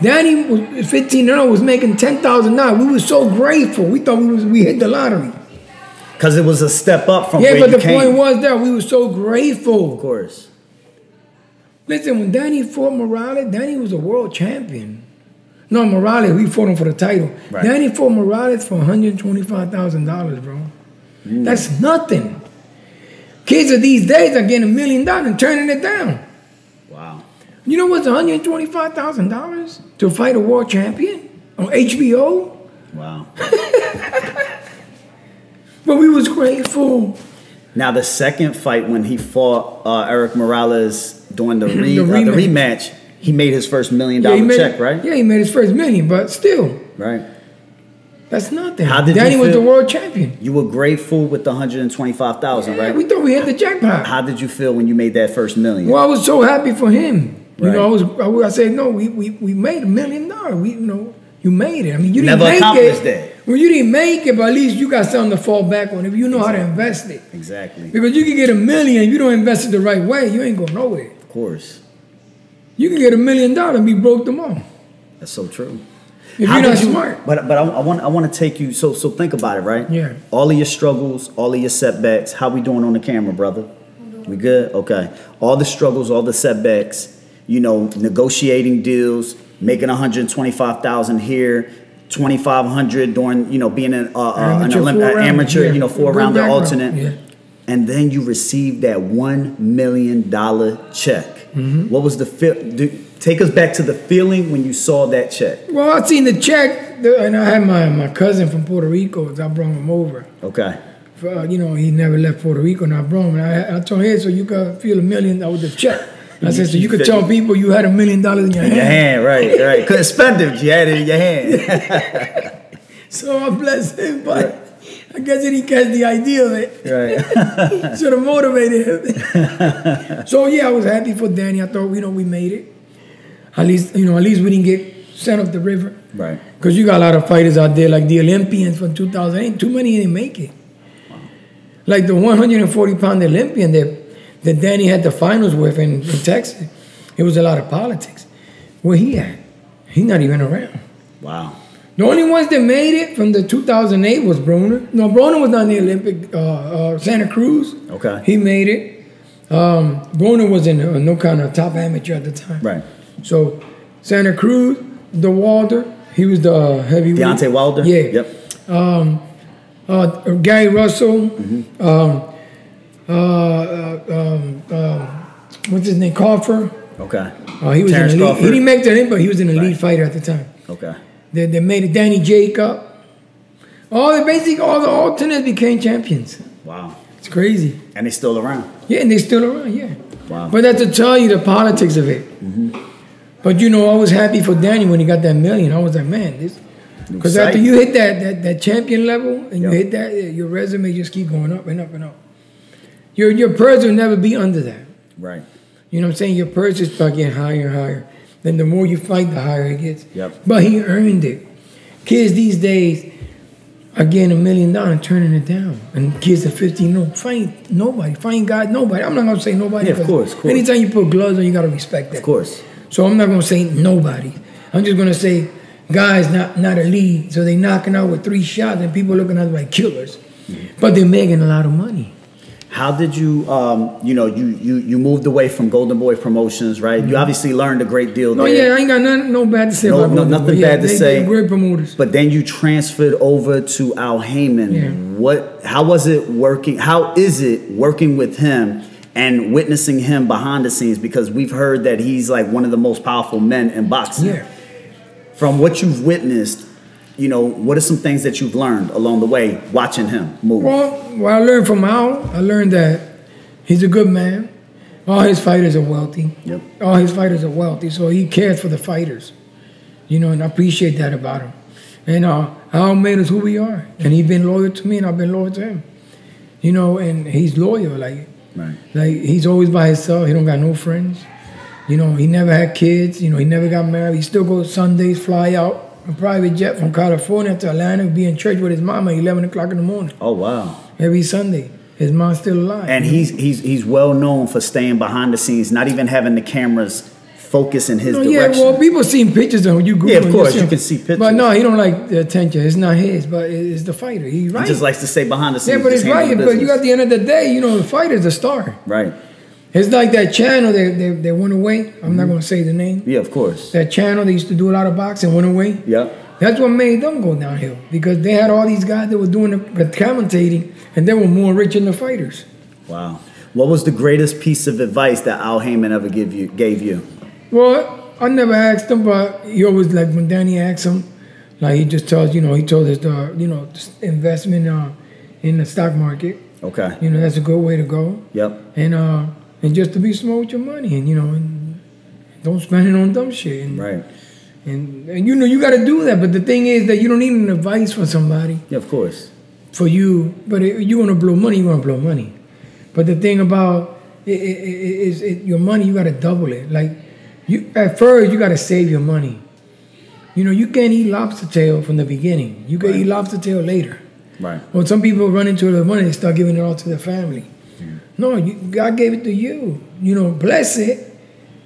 Speaker 3: Danny was 15-0, was making $10,000. We were so grateful. We thought we hit the lottery.
Speaker 6: Because it was a step up from where you came.
Speaker 3: Yeah, but the point was that we were so grateful.
Speaker 6: Of course.
Speaker 3: Listen, when Danny fought Morales, Danny was a world champion. No, Morales, we fought him for the title. Right. Danny fought Morales for $125,000, bro. That's nothing. Kids of these days are getting $1 million and turning it down. Wow. You know what's $125,000 to fight a world champion on HBO?
Speaker 6: Wow.
Speaker 3: But we was grateful.
Speaker 6: Now the second fight when he fought Eric Morales during the rematch, he made his first $1 million check, right?
Speaker 3: Yeah, he made his first $1 million, but still.
Speaker 6: Right.
Speaker 3: That's nothing. Danny was the world champion.
Speaker 6: You were grateful with the $125,000, right?
Speaker 3: We thought we hit the jackpot.
Speaker 6: How did you feel when you made that first $1 million?
Speaker 3: Well, I was so happy for him. You know, I said, no, we made $1 million. You made it. I mean, you didn't make it. Never accomplished that. Well, you didn't make it, but at least you got something to fall back on if you know how to invest it.
Speaker 6: Exactly.
Speaker 3: Because you can get $1 million, if you don't invest it the right way, you ain't going nowhere.
Speaker 6: Of course.
Speaker 3: You can get $1 million and be broke tomorrow.
Speaker 6: That's so true.
Speaker 3: If you're not smart.
Speaker 6: But I want to take you. So think about it, right?
Speaker 3: Yeah.
Speaker 6: All of your struggles, all of your setbacks. How we doing on the camera, brother? We good? Okay. All the struggles, all the setbacks. You know, negotiating deals, making $125,000 here, $2,500 during, you know, being an amateur, you know, 4-rounder alternate. Yeah. And then you received that $1 million check. Mm-hmm. What was the take us back to the feeling when you saw that check.
Speaker 3: Well, I seen the check, and I had my cousin from Puerto Rico. I brought him over.
Speaker 6: Okay.
Speaker 3: You know, he never left Puerto Rico, and I brought him. And I told him, hey, so you could feel $1 million with the check. I said, so you could tell people you had $1 million in your hand.
Speaker 6: Your hand, right. Couldn't spend it, but you had it in your hand.
Speaker 3: So I blessed him, but I guess he didn't catch the idea of it.
Speaker 6: Right.
Speaker 3: Should have motivated him. So yeah, I was happy for Danny. I thought, you know, we made it. At least we didn't get sent up the river.
Speaker 6: Right.
Speaker 3: Because you got a lot of fighters out there, like the Olympians from 2008. Too many didn't make it. Wow. Like the 140-pound Olympian that Danny had the finals with in Texas. It was a lot of politics. Where he at? He's not even around.
Speaker 6: Wow.
Speaker 3: The only ones that made it from the 2008 was Broner. No, Broner was not in the Olympic. Santa Cruz.
Speaker 6: Okay.
Speaker 3: He made it. Broner wasn't no kind of top amateur at the time.
Speaker 6: Right.
Speaker 3: So Santa Cruz, the Wilder, he was the heavyweight.
Speaker 6: Deontay Wilder?
Speaker 3: Yeah.
Speaker 6: Yep.
Speaker 3: Gary Russell. What's his name? Crawford.
Speaker 6: Okay.
Speaker 3: He was
Speaker 6: Terrence
Speaker 3: an elite.
Speaker 6: Crawford.
Speaker 3: He didn't make that in, but he was an elite fighter at the time.
Speaker 6: Okay.
Speaker 3: They made it. Danny Jacob. All the alternates became champions.
Speaker 6: Wow.
Speaker 3: It's crazy.
Speaker 6: And they still around.
Speaker 3: Yeah, and they're still around. Yeah.
Speaker 6: Wow.
Speaker 3: But that's to tell you the politics of it. But you know, I was happy for Danny when he got that million. I was like, man, this. Because after you hit that champion level and you hit that, your resume just keep going up and up and up. Your purse will never be under that.
Speaker 6: Right.
Speaker 3: You know what I'm saying? Your purse is start getting higher and higher. Then the more you fight, the higher it gets.
Speaker 6: Yep.
Speaker 3: But he earned it. Kids these days are getting $1 million and turning it down. And kids at 15, no, fight nobody. Fight God, nobody. I'm not going to say nobody.
Speaker 6: Yeah, of course.
Speaker 3: Anytime you put gloves on, you got to respect that.
Speaker 6: Of course.
Speaker 3: So I'm not going to say nobody. I'm just going to say guys not elite. So they knocking out with 3 shots and people looking at them like killers. But they're making a lot of money.
Speaker 6: How did you, you moved away from Golden Boy Promotions, right? You obviously learned a great deal there.
Speaker 3: Oh, yeah, I ain't got no bad to say about Golden
Speaker 6: nothing
Speaker 3: Boy.
Speaker 6: bad to say.
Speaker 3: They're great promoters.
Speaker 6: But then you transferred over to Al Heyman.
Speaker 3: Yeah.
Speaker 6: How was it working? How is it working with him and witnessing him behind the scenes? Because we've heard that he's like one of the most powerful men in boxing.
Speaker 3: Yeah.
Speaker 6: From what you've witnessed, what are some things that you've learned along the way watching him move?
Speaker 3: Well, what I learned from Al, I learned that he's a good man. All his fighters are wealthy.
Speaker 6: Yep.
Speaker 3: All his fighters are wealthy, so he cares for the fighters. And I appreciate that about him. And Al made us who we are. And he's been loyal to me, and I've been loyal to him. And he's loyal. Like he's always by himself. He don't got no friends. He never had kids. He never got married. He still goes Sundays, fly out. A private jet from California to Atlanta, be in church with his mom at 11 o'clock in the morning.
Speaker 6: Oh, wow.
Speaker 3: Every Sunday. His mom's still alive.
Speaker 6: And he's well known for staying behind the scenes, not even having the cameras focus in his direction.
Speaker 3: Yeah, well, people seen pictures of him. You Google
Speaker 6: yeah, of course,
Speaker 3: you
Speaker 6: can see pictures.
Speaker 3: But no, he don't like the attention. It's not his, but it's the fighter. He's right.
Speaker 6: He just likes to stay behind the scenes.
Speaker 3: Yeah, but it's right. But you at the end of the day, the fighter's a star.
Speaker 6: Right.
Speaker 3: It's like that channel they went away. I'm not going to say the name.
Speaker 6: Yeah, of course.
Speaker 3: That channel, they used to do a lot of boxing, went away.
Speaker 6: Yeah.
Speaker 3: That's what made them go downhill, because they had all these guys that were doing the commentating, and they were more rich than the fighters.
Speaker 6: Wow. What was the greatest piece of advice that Al Heyman ever gave you?
Speaker 3: Well, I never asked him, but he always, like when Danny asked him, like he just tells, he told us the investment in the stock market.
Speaker 6: Okay.
Speaker 3: That's a good way to go.
Speaker 6: Yep.
Speaker 3: And just to be smart with your money, and and don't spend it on dumb shit.
Speaker 6: Right.
Speaker 3: And you got to do that, but the thing is that you don't need an advice from somebody.
Speaker 6: Yeah, of course.
Speaker 3: For you, but if you want to blow money, you want to blow money. But the thing about your money, you got to double it. Like at first, you got to save your money. You can't eat lobster tail from the beginning. You can eat lobster tail later. Right. Or some people run into the money, they start giving it all to their family. Yeah. No, God gave it to you. Bless it,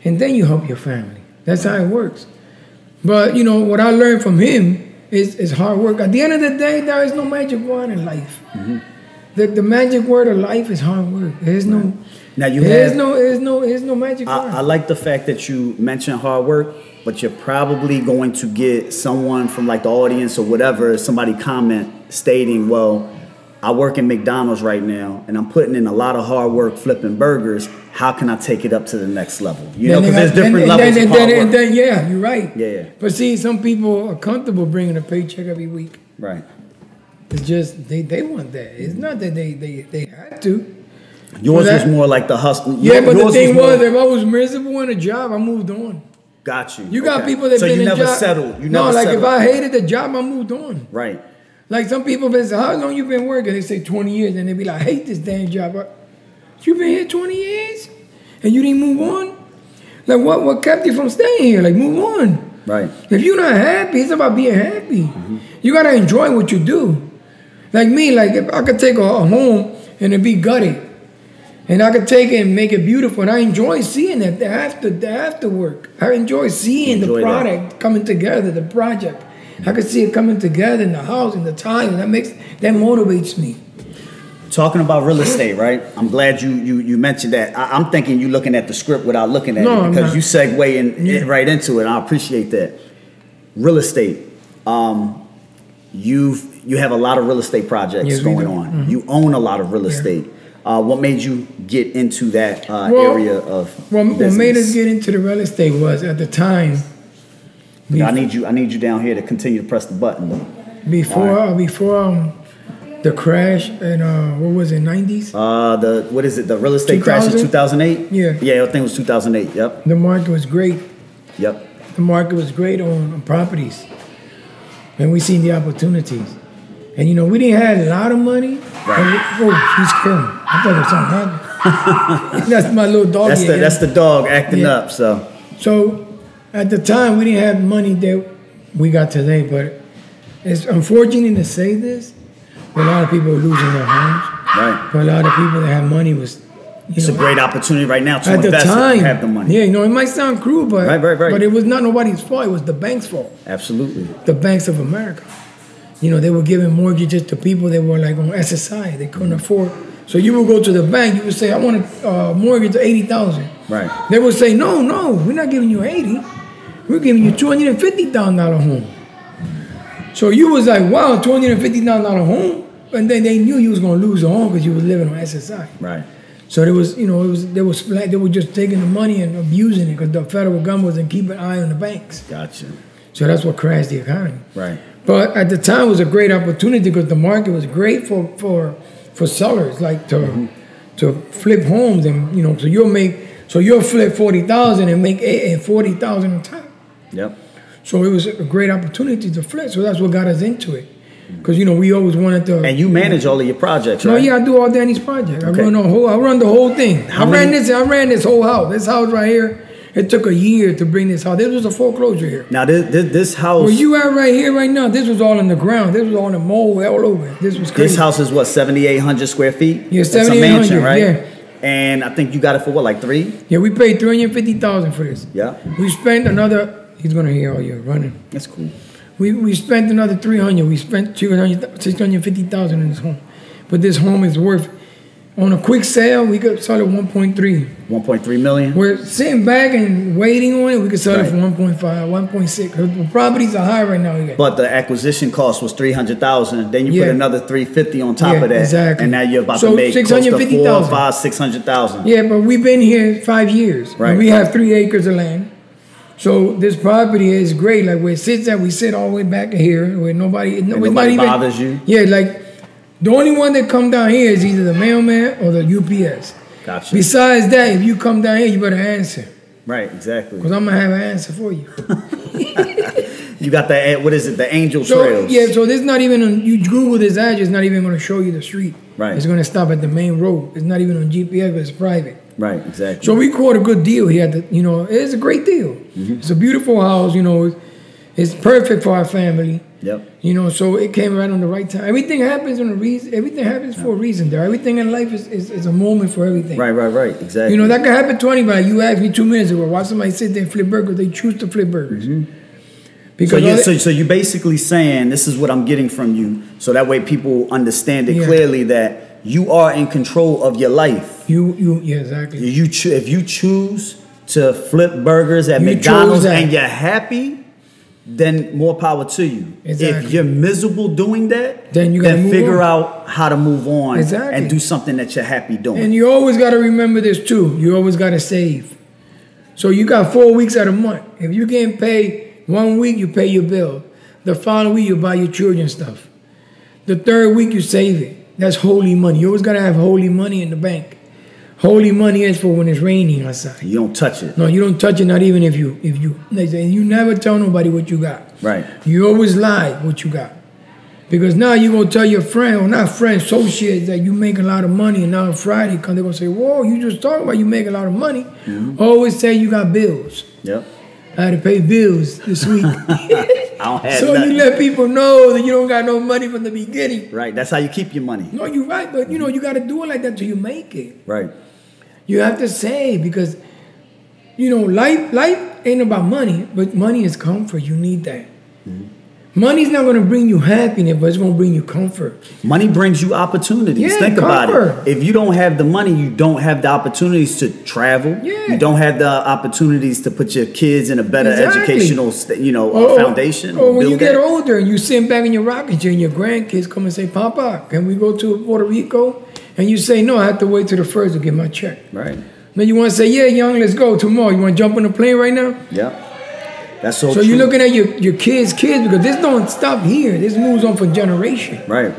Speaker 3: and then you help your family. That's how it works. But, what I learned from him is hard work. At the end of the day, there is no magic word in life. Mm-hmm. The magic word of life is hard work. There's no magic word.
Speaker 6: I like the fact that you mentioned hard work, but you're probably going to get someone from like the audience or whatever, somebody comment stating, well, I work in McDonald's right now, and I'm putting in a lot of hard work flipping burgers. How can I take it up to the next level? Because there's different levels of hard work.
Speaker 3: Yeah, you're right.
Speaker 6: Yeah.
Speaker 3: But see, some people are comfortable bringing a paycheck every week.
Speaker 6: Right.
Speaker 3: It's just they want that. It's not that they have to.
Speaker 6: Yours was more like the hustle.
Speaker 3: Yeah, but the thing was, if I was miserable in a job, I moved on.
Speaker 6: Got you.
Speaker 3: You got people that been in jobs. So you never
Speaker 6: settled.
Speaker 3: If I hated the job, I moved on.
Speaker 6: Right.
Speaker 3: Like some people been say, how long you been working? They say 20 years, and they be like, I hate this damn job. You been here 20 years? And you didn't move on? Like what kept you from staying here? Like move on.
Speaker 6: Right.
Speaker 3: If you're not happy, it's about being happy. Mm-hmm. You gotta enjoy what you do. Like me, like if I could take a home and it be gutted, and I could take it and make it beautiful, and I enjoy seeing it, the after work. I enjoy seeing the product coming together, the project. I could see it coming together in the house, in the time, and that motivates me.
Speaker 6: Talking about real estate, right? I'm glad you mentioned that. I'm thinking you looking at the script without looking at it because you segue right into it. I appreciate that. Real estate. You have a lot of real estate projects going on. Mm-hmm. You own a lot of real estate. What made you get into that area of business?
Speaker 3: What made us get into the real estate was at the time.
Speaker 6: I need you down here to continue to press the button.
Speaker 3: Before the crash in what was it, 90s?
Speaker 6: The real estate crash in 2008?
Speaker 3: Yeah,
Speaker 6: I think it was 2008. Yep.
Speaker 3: The market was great.
Speaker 6: Yep.
Speaker 3: The market was great on properties, and we seen the opportunities. And we didn't have a lot of money. Right. She's scared me. I thought it was something happened. That's my little dog.
Speaker 6: That's the dog acting up.
Speaker 3: So at the time we didn't have money that we got today, but it's unfortunate to say this, but a lot of people are losing their homes.
Speaker 6: Right.
Speaker 3: But a lot of people that have money was.
Speaker 6: It's a great opportunity right now to invest and have the money.
Speaker 3: Yeah, it might sound cruel, but
Speaker 6: right.
Speaker 3: But it was not nobody's fault. It was the bank's fault.
Speaker 6: Absolutely.
Speaker 3: The banks of America. They were giving mortgages to people that were like on SSI. They couldn't afford. So you would go to the bank. You would say, "I want a mortgage of $80,000."
Speaker 6: Right.
Speaker 3: They would say, "No, we're not giving you 80. We're giving you $250,000 home." So you was like, "Wow, $250,000 home," and then they knew you was gonna lose the home because you was living on SSI.
Speaker 6: Right.
Speaker 3: So there was, they were just taking the money and abusing it because the federal government wasn't keeping an eye on the banks.
Speaker 6: Gotcha.
Speaker 3: So that's what crashed the economy.
Speaker 6: Right.
Speaker 3: But at the time, it was a great opportunity because the market was great for sellers, like to flip homes, and so you'll flip 40,000 and make 40,000 on top.
Speaker 6: Yep.
Speaker 3: So it was a great opportunity to flip. So that's what got us into it, because we always wanted to.
Speaker 6: And you manage all of your projects, right?
Speaker 3: No, yeah, I do all Danny's projects.
Speaker 6: Okay.
Speaker 3: I run the whole thing. I ran this whole house. This house right here. It took a year to bring this house. This was a foreclosure here.
Speaker 6: Now this house.
Speaker 3: Where you at right here, right now, this was all in the ground. This was all in the mold all over. This was crazy.
Speaker 6: This house is what, 7,800 square feet?
Speaker 3: Yeah, 7,800.
Speaker 6: It's a mansion, right?
Speaker 3: Yeah.
Speaker 6: And I think you got it for what, like 3?
Speaker 3: Yeah, we paid $350,000 for this.
Speaker 6: Yeah.
Speaker 3: We spent another. He's gonna hear all you running.
Speaker 6: That's cool.
Speaker 3: We spent another $300. We spent $650,000 in this home, but this home is worth. On a quick sale, we could sell it 1.3.
Speaker 6: 1.3 million?
Speaker 3: We're sitting back and waiting on it. We could sell it for 1.5, 1.6. The properties are high right now.
Speaker 6: But the acquisition cost was $300,000. Then you put another $350 on top of that.
Speaker 3: Exactly.
Speaker 6: And now you're about to make close to $400,000, $500,000, $600,000.
Speaker 3: Yeah, but we've been here 5 years.
Speaker 6: Right.
Speaker 3: And we have 3 acres of land. So this property is great. Like where it sits at, we sit all the way back here where nobody
Speaker 6: bothers you.
Speaker 3: Yeah, like. The only one that come down here is either the mailman or the UPS.
Speaker 6: Gotcha.
Speaker 3: Besides that, if you come down here, you better answer.
Speaker 6: Right, exactly.
Speaker 3: Because I'm going to have an answer for you.
Speaker 6: You got the Angel Trails.
Speaker 3: Yeah, so this not even you Google this address, it's not even going to show you the street.
Speaker 6: Right.
Speaker 3: It's going to stop at the main road. It's not even on GPS, but it's private.
Speaker 6: Right, exactly.
Speaker 3: So we caught a good deal here. It's a great deal. Mm-hmm. It's a beautiful house, It's perfect for our family.
Speaker 6: Yep.
Speaker 3: So it came right on the right time. Everything happens on a reason. Everything happens for a reason. There, everything in life is a moment for everything.
Speaker 6: Right. Exactly.
Speaker 3: That can happen to anybody. You asked me 2 minutes ago, why somebody sit there and flip burgers? They choose to flip burgers. Mm-hmm.
Speaker 6: So you're basically saying, this is what I'm getting from you, so that way people understand it clearly that you are in control of your life.
Speaker 3: Yeah, exactly.
Speaker 6: If you choose to flip burgers at McDonald's and you're happy, then more power to you.
Speaker 3: Exactly.
Speaker 6: If you're miserable doing that,
Speaker 3: then
Speaker 6: figure out how to move on
Speaker 3: exactly.
Speaker 6: and do something that you're happy doing.
Speaker 3: And you always got to remember this too. You always got to save. So you got 4 weeks out of a month. If you getting paid 1 week, you pay your bill. The following week, you buy your children stuff. The third week, you save it. That's holy money. You always got to have holy money in the bank. Holy money is for when it's raining outside.
Speaker 6: You don't touch it.
Speaker 3: No, you don't touch it. Not even if you. You never tell nobody what you got.
Speaker 6: Right.
Speaker 3: You always lie what you got, because now you gonna tell your friend or not friend, associates that you make a lot of money, and now on Friday come they're gonna say, "Whoa, you just talking about you make a lot of money." Mm-hmm. Always say you got bills.
Speaker 6: Yep.
Speaker 3: I had to pay bills this week.
Speaker 6: I don't have
Speaker 3: so
Speaker 6: nothing.
Speaker 3: You let people know that you don't got no money from the beginning.
Speaker 6: Right. That's how you keep your money.
Speaker 3: No, you're right, but you got to do it like that till you make it.
Speaker 6: Right.
Speaker 3: You have to save because, life ain't about money, but money is comfort. You need that. Mm-hmm. Money's not going to bring you happiness, but it's going to bring you comfort.
Speaker 6: Money brings you opportunities.
Speaker 3: Yeah,
Speaker 6: Think about
Speaker 3: comfort.
Speaker 6: it. If you don't have the money, you don't have the opportunities to travel.
Speaker 3: Yeah.
Speaker 6: You don't have the opportunities to put your kids in a better educational, foundation.
Speaker 3: Or when you get older and you sit back in your rocking chair and your grandkids come and say, Papa, can we go to Puerto Rico? And you say, no, I have to wait till the first to get my check.
Speaker 6: Right.
Speaker 3: Then you want to say, yeah, young, let's go tomorrow. You want to jump on a plane right now?
Speaker 6: Yeah. That's so
Speaker 3: you're looking at your kids, because this don't stop here. This moves on for generation.
Speaker 6: Right.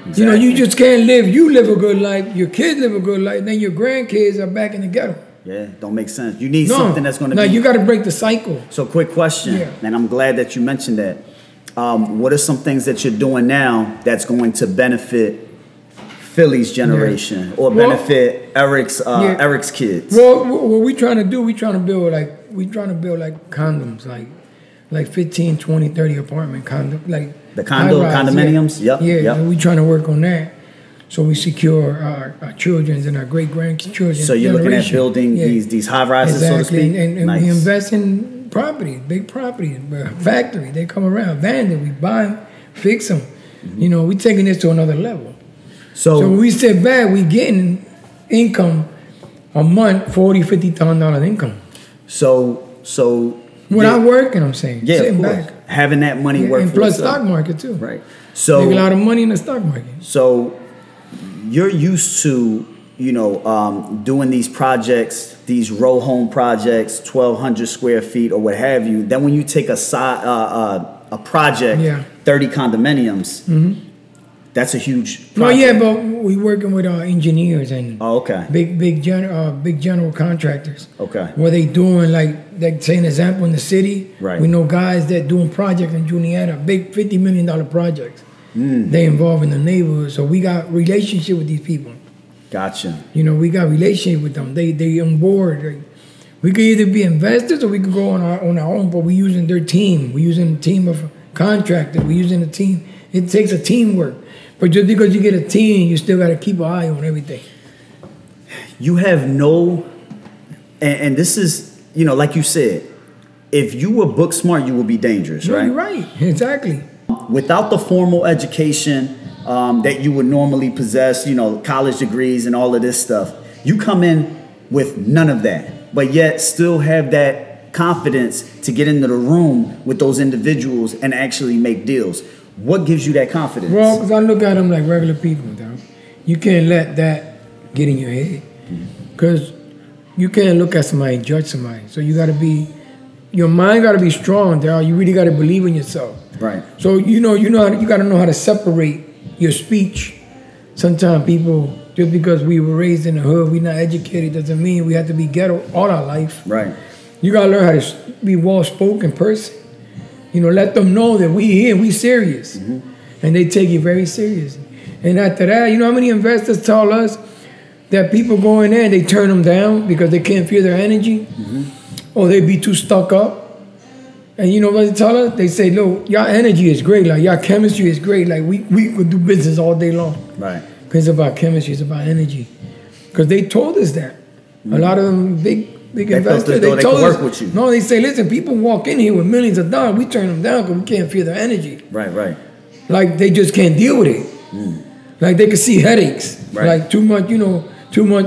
Speaker 3: Exactly. You just can't live. You live a good life. Your kids live a good life. Then your grandkids are back in the ghetto.
Speaker 6: Yeah, don't make sense. You need something that's going to be...
Speaker 3: No, you got to break the cycle.
Speaker 6: So quick question, and I'm glad that you mentioned that. What are some things that you're doing now that's going to benefit Philly's generation or benefit Eric's kids?
Speaker 3: Well, what we trying to do, we trying to build like condoms, like 15, 20, 30 apartment condoms, like
Speaker 6: the condominiums.
Speaker 3: Yep. We trying to work on that, so we secure our children's and our great grandchildren.
Speaker 6: So you're looking at building these high rises, so to speak,
Speaker 3: and
Speaker 6: nice.
Speaker 3: We invest in property, big property, factory. They come around, abandoned. We buy them, fix them. Mm-hmm. We taking this to another level. So when we sit back, we getting income a month, $40,000-$50,000 income. So without working, I'm saying.
Speaker 6: Yeah,
Speaker 3: sitting
Speaker 6: of course.
Speaker 3: back.
Speaker 6: Having that money work
Speaker 3: and
Speaker 6: for
Speaker 3: plus
Speaker 6: itself.
Speaker 3: Stock market too.
Speaker 6: Right. So
Speaker 3: make a lot of money in the stock market.
Speaker 6: So you're used to, doing these projects, these row home projects, 1,200 square feet or what have you. Then when you take a project, 30 condominiums. Mm-hmm. That's a huge project.
Speaker 3: No, yeah, but we working with engineers and big general contractors.
Speaker 6: Okay.
Speaker 3: Where they doing like say an example in the city. Right. We know guys that doing projects in Juniata, big $50 million projects. They involved in the neighborhood, so we got relationship with these people.
Speaker 6: Gotcha.
Speaker 3: We got relationship with them. They on board. We could either be investors or we could go on our own, but we using their team. We using a team of contractors. We using a team. It takes a teamwork. But just because you get a team, you still got to keep an eye on everything.
Speaker 6: You have and this is, like you said, if you were book smart, you would be dangerous, right?
Speaker 3: You're right, exactly.
Speaker 6: Without the formal education that you would normally possess, college degrees and all of this stuff, you come in with none of that, but yet still have that confidence to get into the room with those individuals and actually make deals. What gives you that confidence?
Speaker 3: Well, because I look at them like regular people, dog. You can't let that get in your head. Because you can't look at somebody and judge somebody. So you got to your mind got to be strong, dog. You really got to believe in yourself.
Speaker 6: Right.
Speaker 3: So you got to know how to separate your speech. Sometimes people, just because we were raised in the hood, we're not educated, doesn't mean we have to be ghetto all our life.
Speaker 6: Right.
Speaker 3: You got to learn how to be well-spoken person. Let them know that we here, we serious. Mm-hmm. And they take you very serious. And after that, how many investors tell us that people go in there and they turn them down because they can't feel their energy? Mm-hmm. Or they be too stuck up. And you know what they tell us? They say, look, your energy is great. Like, your chemistry is great. Like, we could do business all day long.
Speaker 6: Right.
Speaker 3: Because it's about chemistry, it's about energy. Because they told us that. Mm-hmm. A lot of them big investors, they told us, work with you. No, they say, listen, people walk in here with millions of dollars. We turn them down because we can't feel their energy.
Speaker 6: Right.
Speaker 3: Like, they just can't deal with it. Like, they can see headaches.
Speaker 6: Right.
Speaker 3: Like, too much,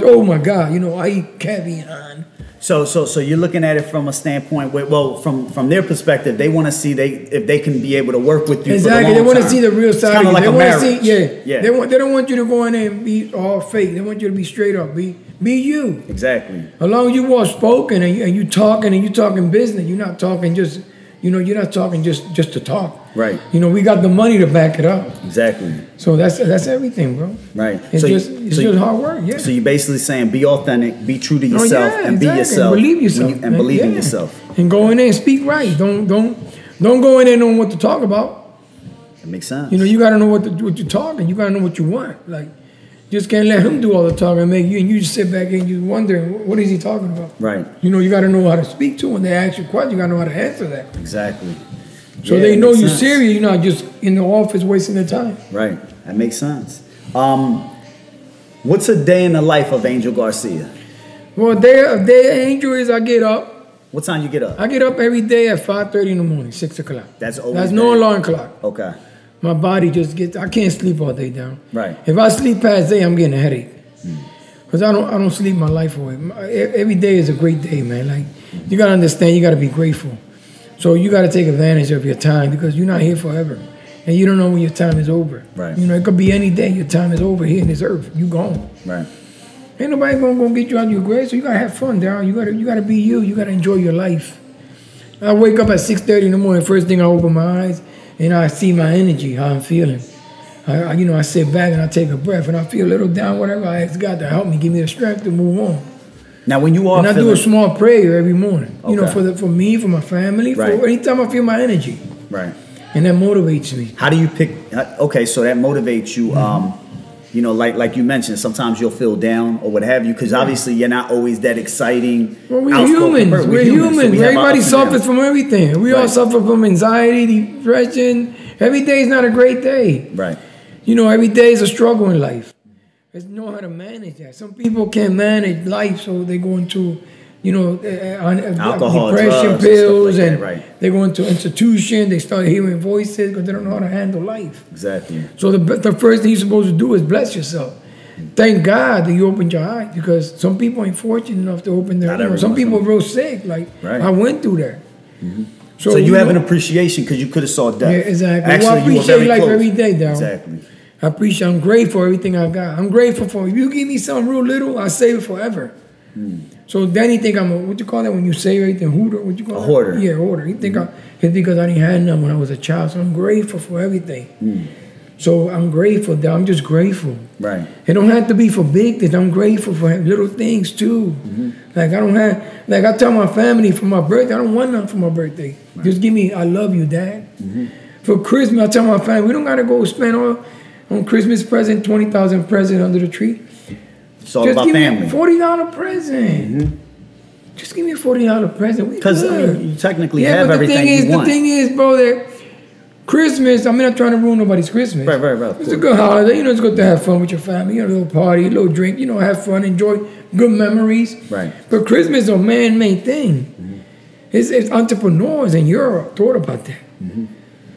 Speaker 3: oh my God, I eat caviar.
Speaker 6: So you're looking at it from a standpoint where, from their perspective, they want to see if they can be able to work with you.
Speaker 3: Exactly,
Speaker 6: for the long
Speaker 3: they want to
Speaker 6: term.
Speaker 3: see the real side.
Speaker 6: It's kind of like
Speaker 3: they
Speaker 6: a marriage.
Speaker 3: Yeah. They don't want you to go in there and be all fake. They want you to be straight up. Be you.
Speaker 6: Exactly.
Speaker 3: As long as you well spoken and you talking business, you're not talking just you're not talking just to talk.
Speaker 6: Right.
Speaker 3: We got the money to back it up.
Speaker 6: Exactly.
Speaker 3: So that's everything, bro.
Speaker 6: Right.
Speaker 3: It's just hard work. Yeah.
Speaker 6: So you're basically saying be authentic, be true to yourself, and be yourself.
Speaker 3: And believe yourself.
Speaker 6: And believe in yourself.
Speaker 3: And go in there and speak right. Don't go in there knowing what to talk about.
Speaker 6: That makes sense.
Speaker 3: You got to know what you're talking. You got to know what you want. Like, just can't let him do all the talking and you just sit back and you wondering, what is he talking about?
Speaker 6: Right.
Speaker 3: You got to know how to speak to when they ask you a question. You got to know how to answer that.
Speaker 6: Exactly.
Speaker 3: So they know you're serious. You're not just in the office wasting their time.
Speaker 6: Right. That makes sense. What's a day in the life of Angel Garcia?
Speaker 3: Well, a day of Angel is I get up,
Speaker 6: What time you get up?
Speaker 3: I get up every day at 5:30 in the morning, 6 o'clock.
Speaker 6: That's always
Speaker 3: That's no alarm clock.
Speaker 6: Okay.
Speaker 3: My body just gets, I can't sleep all day down.
Speaker 6: Right.
Speaker 3: If I sleep past 8, I'm getting a headache. Because I don't sleep my life away. Every day is a great day, man. Like, you got to understand, you got to be grateful. So you got to take advantage of your time because you're not here forever. And you don't know when your time is over.
Speaker 6: Right.
Speaker 3: You know, it could be any day your time is over here in this earth. You gone.
Speaker 6: Right.
Speaker 3: Ain't nobody gonna get you out of your grave, so you gotta have fun, Darryl. You gotta be you. You gotta enjoy your life. I wake up at 6:30 in the morning. First thing I open my eyes, and I see my energy, how I'm feeling. I sit back and I take a breath, and I feel a little down, whatever. I ask God to help me, give me the strength to move on.
Speaker 6: Now, when you are,
Speaker 3: and I do a small prayer every morning.
Speaker 6: Okay.
Speaker 3: You know, for me, for my family,
Speaker 6: right.
Speaker 3: for anytime I feel my energy.
Speaker 6: Right.
Speaker 3: And that motivates me.
Speaker 6: How do you pick? Okay, so that motivates you. You know, like you mentioned, sometimes you'll feel down or what have you, because obviously you're not always that exciting.
Speaker 3: Well, we're humans. We're humans. So everybody suffers from everything. We all suffer from anxiety, depression. Every day is not a great day.
Speaker 6: Right.
Speaker 3: You know, every day is a struggle in life. Just know how to manage that. Some people can't manage life, so they go into, you know,
Speaker 6: alcohol,
Speaker 3: depression,
Speaker 6: drugs,
Speaker 3: pills,
Speaker 6: and,
Speaker 3: and
Speaker 6: right.
Speaker 3: they go into institution. They start hearing voices because they don't know how to handle life.
Speaker 6: Exactly.
Speaker 3: So the first thing you're supposed to do is bless yourself. Thank God that you opened your eyes, because some people ain't fortunate enough to open their eyes. Some people are real sick. Like,
Speaker 6: right.
Speaker 3: I went through that.
Speaker 6: Mm-hmm. So you have an appreciation because you could have saw death.
Speaker 3: Yeah, exactly.
Speaker 6: Actually,
Speaker 3: well, I appreciate life
Speaker 6: close.
Speaker 3: every day, Darryl.
Speaker 6: Exactly.
Speaker 3: I appreciate. I'm grateful for everything I got. I'm grateful for, if you give me something real little, I save it forever. So then he think I'm a, what you call that when you save everything? Hooter? What you call that?
Speaker 6: Hoarder.
Speaker 3: Yeah, hoarder. He think it's because I didn't have none when I was a child. So I'm grateful for everything. So I'm grateful, Darryl. I'm just grateful.
Speaker 6: Right.
Speaker 3: It don't have to be for big things. I'm grateful for little things too. Like I don't have, like I tell my family for my birthday, I don't want nothing for my birthday. Right. Just give me, I love you, Dad. For Christmas, I tell my family, we don't gotta go spend all on Christmas present, 20,000 present under the tree.
Speaker 6: It's all about family.
Speaker 3: Just give me a $40 present. Just give me a $40 present.
Speaker 6: Because you technically have everything you want.
Speaker 3: The thing is, bro, that Christmas, I'm not trying to ruin nobody's Christmas.
Speaker 6: Right.
Speaker 3: It's a good holiday. You know, it's good to have fun with your family. You know, a little party, a little drink. You know, have fun, enjoy good memories.
Speaker 6: Right.
Speaker 3: But Christmas is a man-made thing. It's entrepreneurs in Europe thought about that.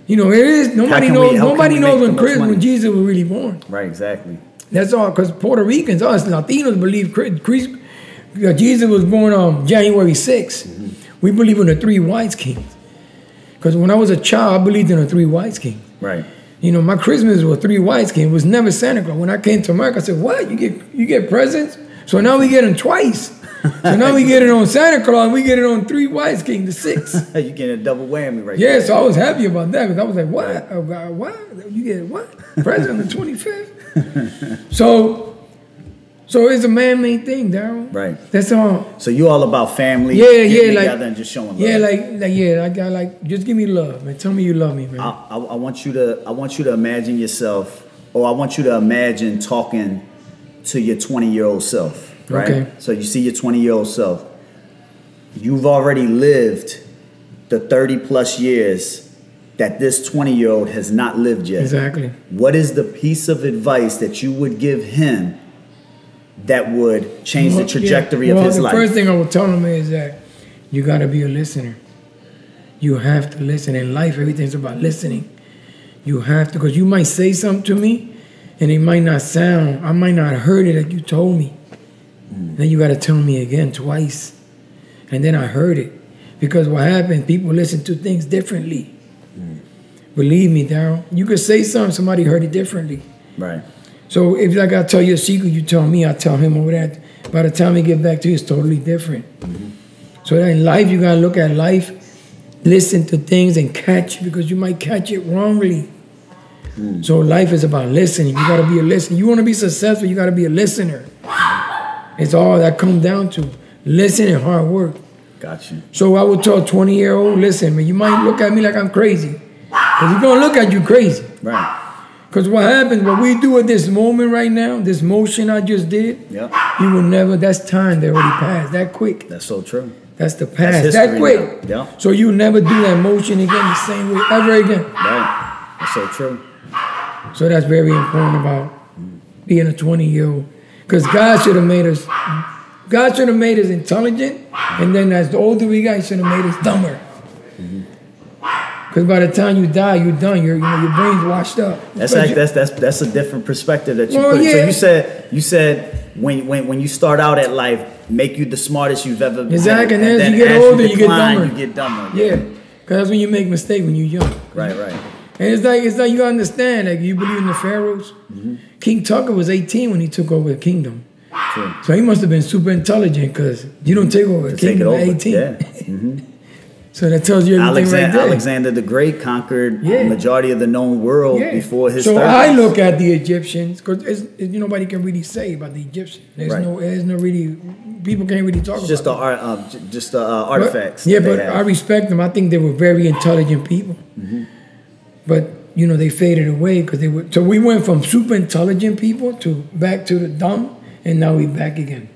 Speaker 3: You know, it is. Nobody knows when Jesus was really born.
Speaker 6: Right, exactly.
Speaker 3: That's all, because Puerto Ricans, us Latinos, believe Jesus was born on January 6th. We believe in the three wise kings. Because when I was a child, I believed in the three wise kings.
Speaker 6: Right.
Speaker 3: You know, my Christmas was three wise kings. It was never Santa Claus. When I came to America, I said, what? You get presents? So now we get them twice. So now we get it on Santa Claus, and we get it on three wise kings, the six.
Speaker 6: You get a double whammy right
Speaker 3: there.
Speaker 6: Yeah,
Speaker 3: so I was happy about that, because I was like, what? Right. What? You get what? Present on the 25th? So it's a man-made thing, Darryl.
Speaker 6: Right.
Speaker 3: That's all.
Speaker 6: So you all about family,
Speaker 3: getting
Speaker 6: together and just showing love.
Speaker 3: Yeah, just give me love, man. Tell me you love me, man.
Speaker 6: I want you to imagine yourself, or I want you to imagine talking to your 20-year-old self. Right?
Speaker 3: Okay.
Speaker 6: So you see your 20-year-old self. You've already lived the 30-plus years that this 20-year-old has not lived yet.
Speaker 3: Exactly.
Speaker 6: What is the piece of advice that you would give him that would change the trajectory of his life?
Speaker 3: The first thing I would tell him is that you got to be a listener. You have to listen. In life, everything's about listening. You have to, because you might say something to me, and it might not sound, I might not have heard it like you told me. Then you got to tell me again twice. And then I heard it. Because what happened, people listen to things differently. Believe me, Darryl. You could say something, somebody heard it differently.
Speaker 6: Right.
Speaker 3: So if I got to tell you a secret, you tell me, I tell him over that. By the time we get back to you, it's totally different. So that in life, you got to look at life, listen to things and catch it, because you might catch it wrongly. So life is about listening. You got to be a listener. You want to be successful, you got to be a listener. It's all that comes down to. Listen and hard work.
Speaker 6: Gotcha.
Speaker 3: So I would tell a 20-year-old, listen, man, you might look at me like I'm crazy. But he's going to look at you crazy.
Speaker 6: Right.
Speaker 3: Because what happens, what we do at this moment right now, this motion I just did, you will never, that's time that already passed, that quick.
Speaker 6: That's so true.
Speaker 3: That's the past, that quick.
Speaker 6: Yeah.
Speaker 3: So you never do that motion again the same way, ever again.
Speaker 6: Right. That's so true.
Speaker 3: So that's very important about being a 20-year-old. Because God should have made us God should have made us intelligent, and then as the older we got, He should have made us dumber. Because by the time you die, you're done. Your brain's washed up.
Speaker 6: That's a different perspective that you put.
Speaker 3: Yeah.
Speaker 6: So you said when you start out at life, make you the smartest you've ever been.
Speaker 3: Exactly. And
Speaker 6: then
Speaker 3: as you get older, you get
Speaker 6: decline,
Speaker 3: dumber.
Speaker 6: You get dumber.
Speaker 3: Yeah. Because that's when you make mistakes when you're young.
Speaker 6: Right.
Speaker 3: And it's like you understand, like you believe in the pharaohs. King Tucker was 18 when he took over the kingdom.
Speaker 6: True.
Speaker 3: So he must have been super intelligent because you don't take over the kingdom at 18.
Speaker 6: Yeah.
Speaker 3: So that tells you everything right there.
Speaker 6: Alexander the Great conquered the majority of the known world before his.
Speaker 3: So I look at the Egyptians because nobody can really say about the Egyptians. There's no really people can't really talk about.
Speaker 6: Just artifacts.
Speaker 3: But I respect them. I think they were very intelligent people. But they faded away because they were. So we went from super intelligent people to back to the dumb, and now we back again.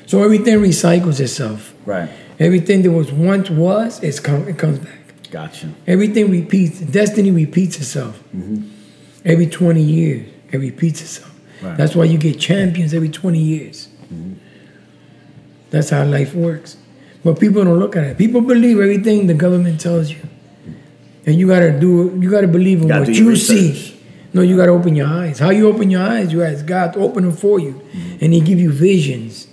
Speaker 3: So everything recycles itself.
Speaker 6: Right.
Speaker 3: Everything that was once it comes back.
Speaker 6: Gotcha.
Speaker 3: Everything repeats. Destiny repeats itself. Every 20 years, it repeats itself.
Speaker 6: Right.
Speaker 3: That's why you get champions every 20 years. That's how life works. But people don't look at it. People believe everything the government tells you. And you gotta believe in what you see. No, you gotta open your eyes. How you open your eyes? You ask God to open them for you. And He give you visions.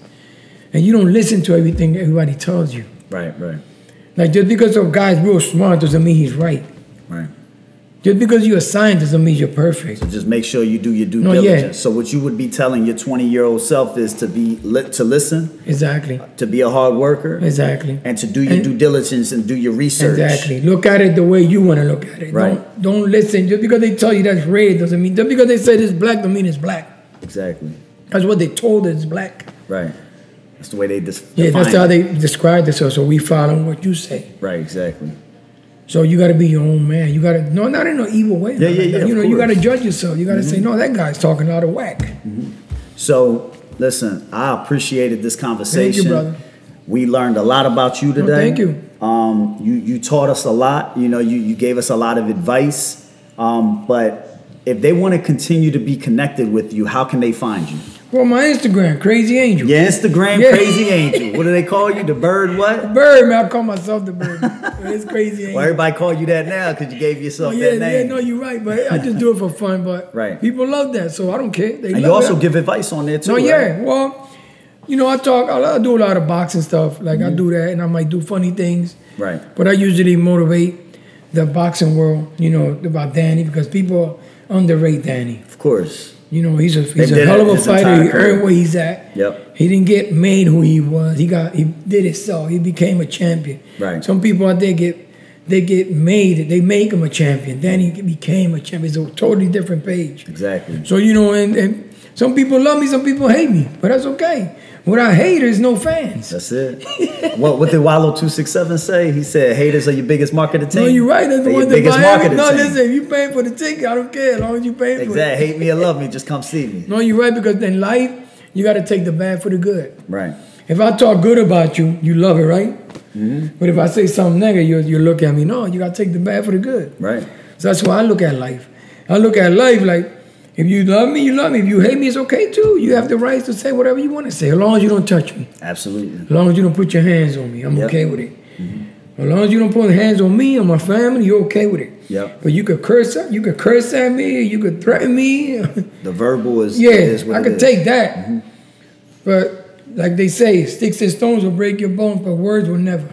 Speaker 3: And you don't listen to everything everybody tells you.
Speaker 6: Right.
Speaker 3: Like just because a guy's real smart doesn't mean he's right.
Speaker 6: Right.
Speaker 3: Just because you're a scientist doesn't mean you're perfect.
Speaker 6: So just make sure you do your due diligence. So what you would be telling your 20-year-old self is to listen.
Speaker 3: Exactly.
Speaker 6: To be a hard worker.
Speaker 3: Exactly.
Speaker 6: And to do your due diligence and do your research.
Speaker 3: Exactly. Look at it the way you want to look at it.
Speaker 6: Right.
Speaker 3: Don't listen. Just because they tell you that's red doesn't mean. Just because they say it's black doesn't mean it's black.
Speaker 6: Exactly.
Speaker 3: That's what they told us it's black.
Speaker 6: Right. That's the way they define
Speaker 3: it. That's how they describe it. So we follow what you say.
Speaker 6: Right. Exactly.
Speaker 3: So you got to be your own man. You got to not in no evil way.
Speaker 6: Yeah.
Speaker 3: You got to judge yourself. You got to say, no, that guy's talking out of whack.
Speaker 6: So listen, I appreciated this conversation.
Speaker 3: Thank you, brother.
Speaker 6: We learned a lot about you today.
Speaker 3: Thank you.
Speaker 6: You taught us a lot. You gave us a lot of advice. But if they want to continue to be connected with you, how can they find you?
Speaker 3: Well, my Instagram, Crazy Angel.
Speaker 6: Yeah, Instagram, Crazy Angel. What do they call you? The bird what?
Speaker 3: Bird, man. I call myself the bird. It's Crazy Angel.
Speaker 6: Well, everybody call you that now because you gave yourself that name.
Speaker 3: Yeah, no, you're right. But I just do it for fun. But people love that, so I don't care.
Speaker 6: And you also give advice on there, too, right?
Speaker 3: Well, I do a lot of boxing stuff. Like, I do that, and I might do funny things.
Speaker 6: Right.
Speaker 3: But I usually motivate the boxing world, about Danny, because people underrate Danny.
Speaker 6: Of course.
Speaker 3: He's a hell of a fighter. He earned where he's at.
Speaker 6: Yep.
Speaker 3: He didn't get made who he was. He did it so. He became a champion.
Speaker 6: Right.
Speaker 3: Some people out there get made. They make him a champion. Then he became a champion. It's a totally different page.
Speaker 6: Exactly.
Speaker 3: So and some people love me, some people hate me, but that's okay. Without haters, no fans.
Speaker 6: That's it. What did Wallow 267 say? He said, "Haters are your biggest marketing team."
Speaker 3: No, you're right. That's the one that
Speaker 6: biggest marketing team.
Speaker 3: Listen, if you paying for the ticket, I don't care as long as you paying for it.
Speaker 6: Exactly. Hate me or love me, just come see me.
Speaker 3: No, you're right, because in life, you got to take the bad for the good.
Speaker 6: Right.
Speaker 3: If I talk good about you, you love it, right? But if I say something negative, you look at me. No, you got to take the bad for the good.
Speaker 6: Right.
Speaker 3: So that's why I look at life. I look at life like, if you love me, you love me. If you hate me, it's okay too. You have the right to say whatever you want to say, as long as you don't touch me.
Speaker 6: Absolutely.
Speaker 3: As long as you don't put your hands on me, I'm okay with it. As long as you don't put hands on me or my family, you're okay with it.
Speaker 6: Yep.
Speaker 3: But you could curse at me, you could threaten me.
Speaker 6: The verbal is
Speaker 3: I could take that. But like they say, sticks and stones will break your bones, but words will never.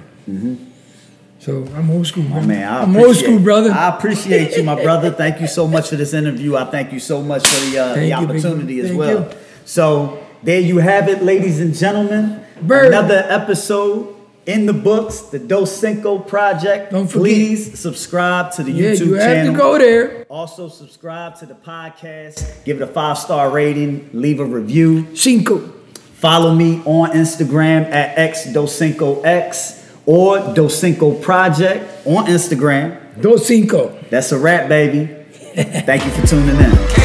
Speaker 3: So I'm old school, man. I'm old school, brother.
Speaker 6: I appreciate you, my brother. Thank you so much for this interview. I thank you so much for the opportunity as well. So there you have it, ladies and gentlemen. Another episode in the books, the Doscinco Project.
Speaker 3: Don't forget.
Speaker 6: Please subscribe to the YouTube channel.
Speaker 3: You have to go there.
Speaker 6: Also subscribe to the podcast. Give it a 5-star rating. Leave a review.
Speaker 3: Cinco.
Speaker 6: Follow me on Instagram at xDoscincoX. Or Doscinco Project on Instagram.
Speaker 3: Doscinco.
Speaker 6: That's a wrap, baby. Thank you for tuning in.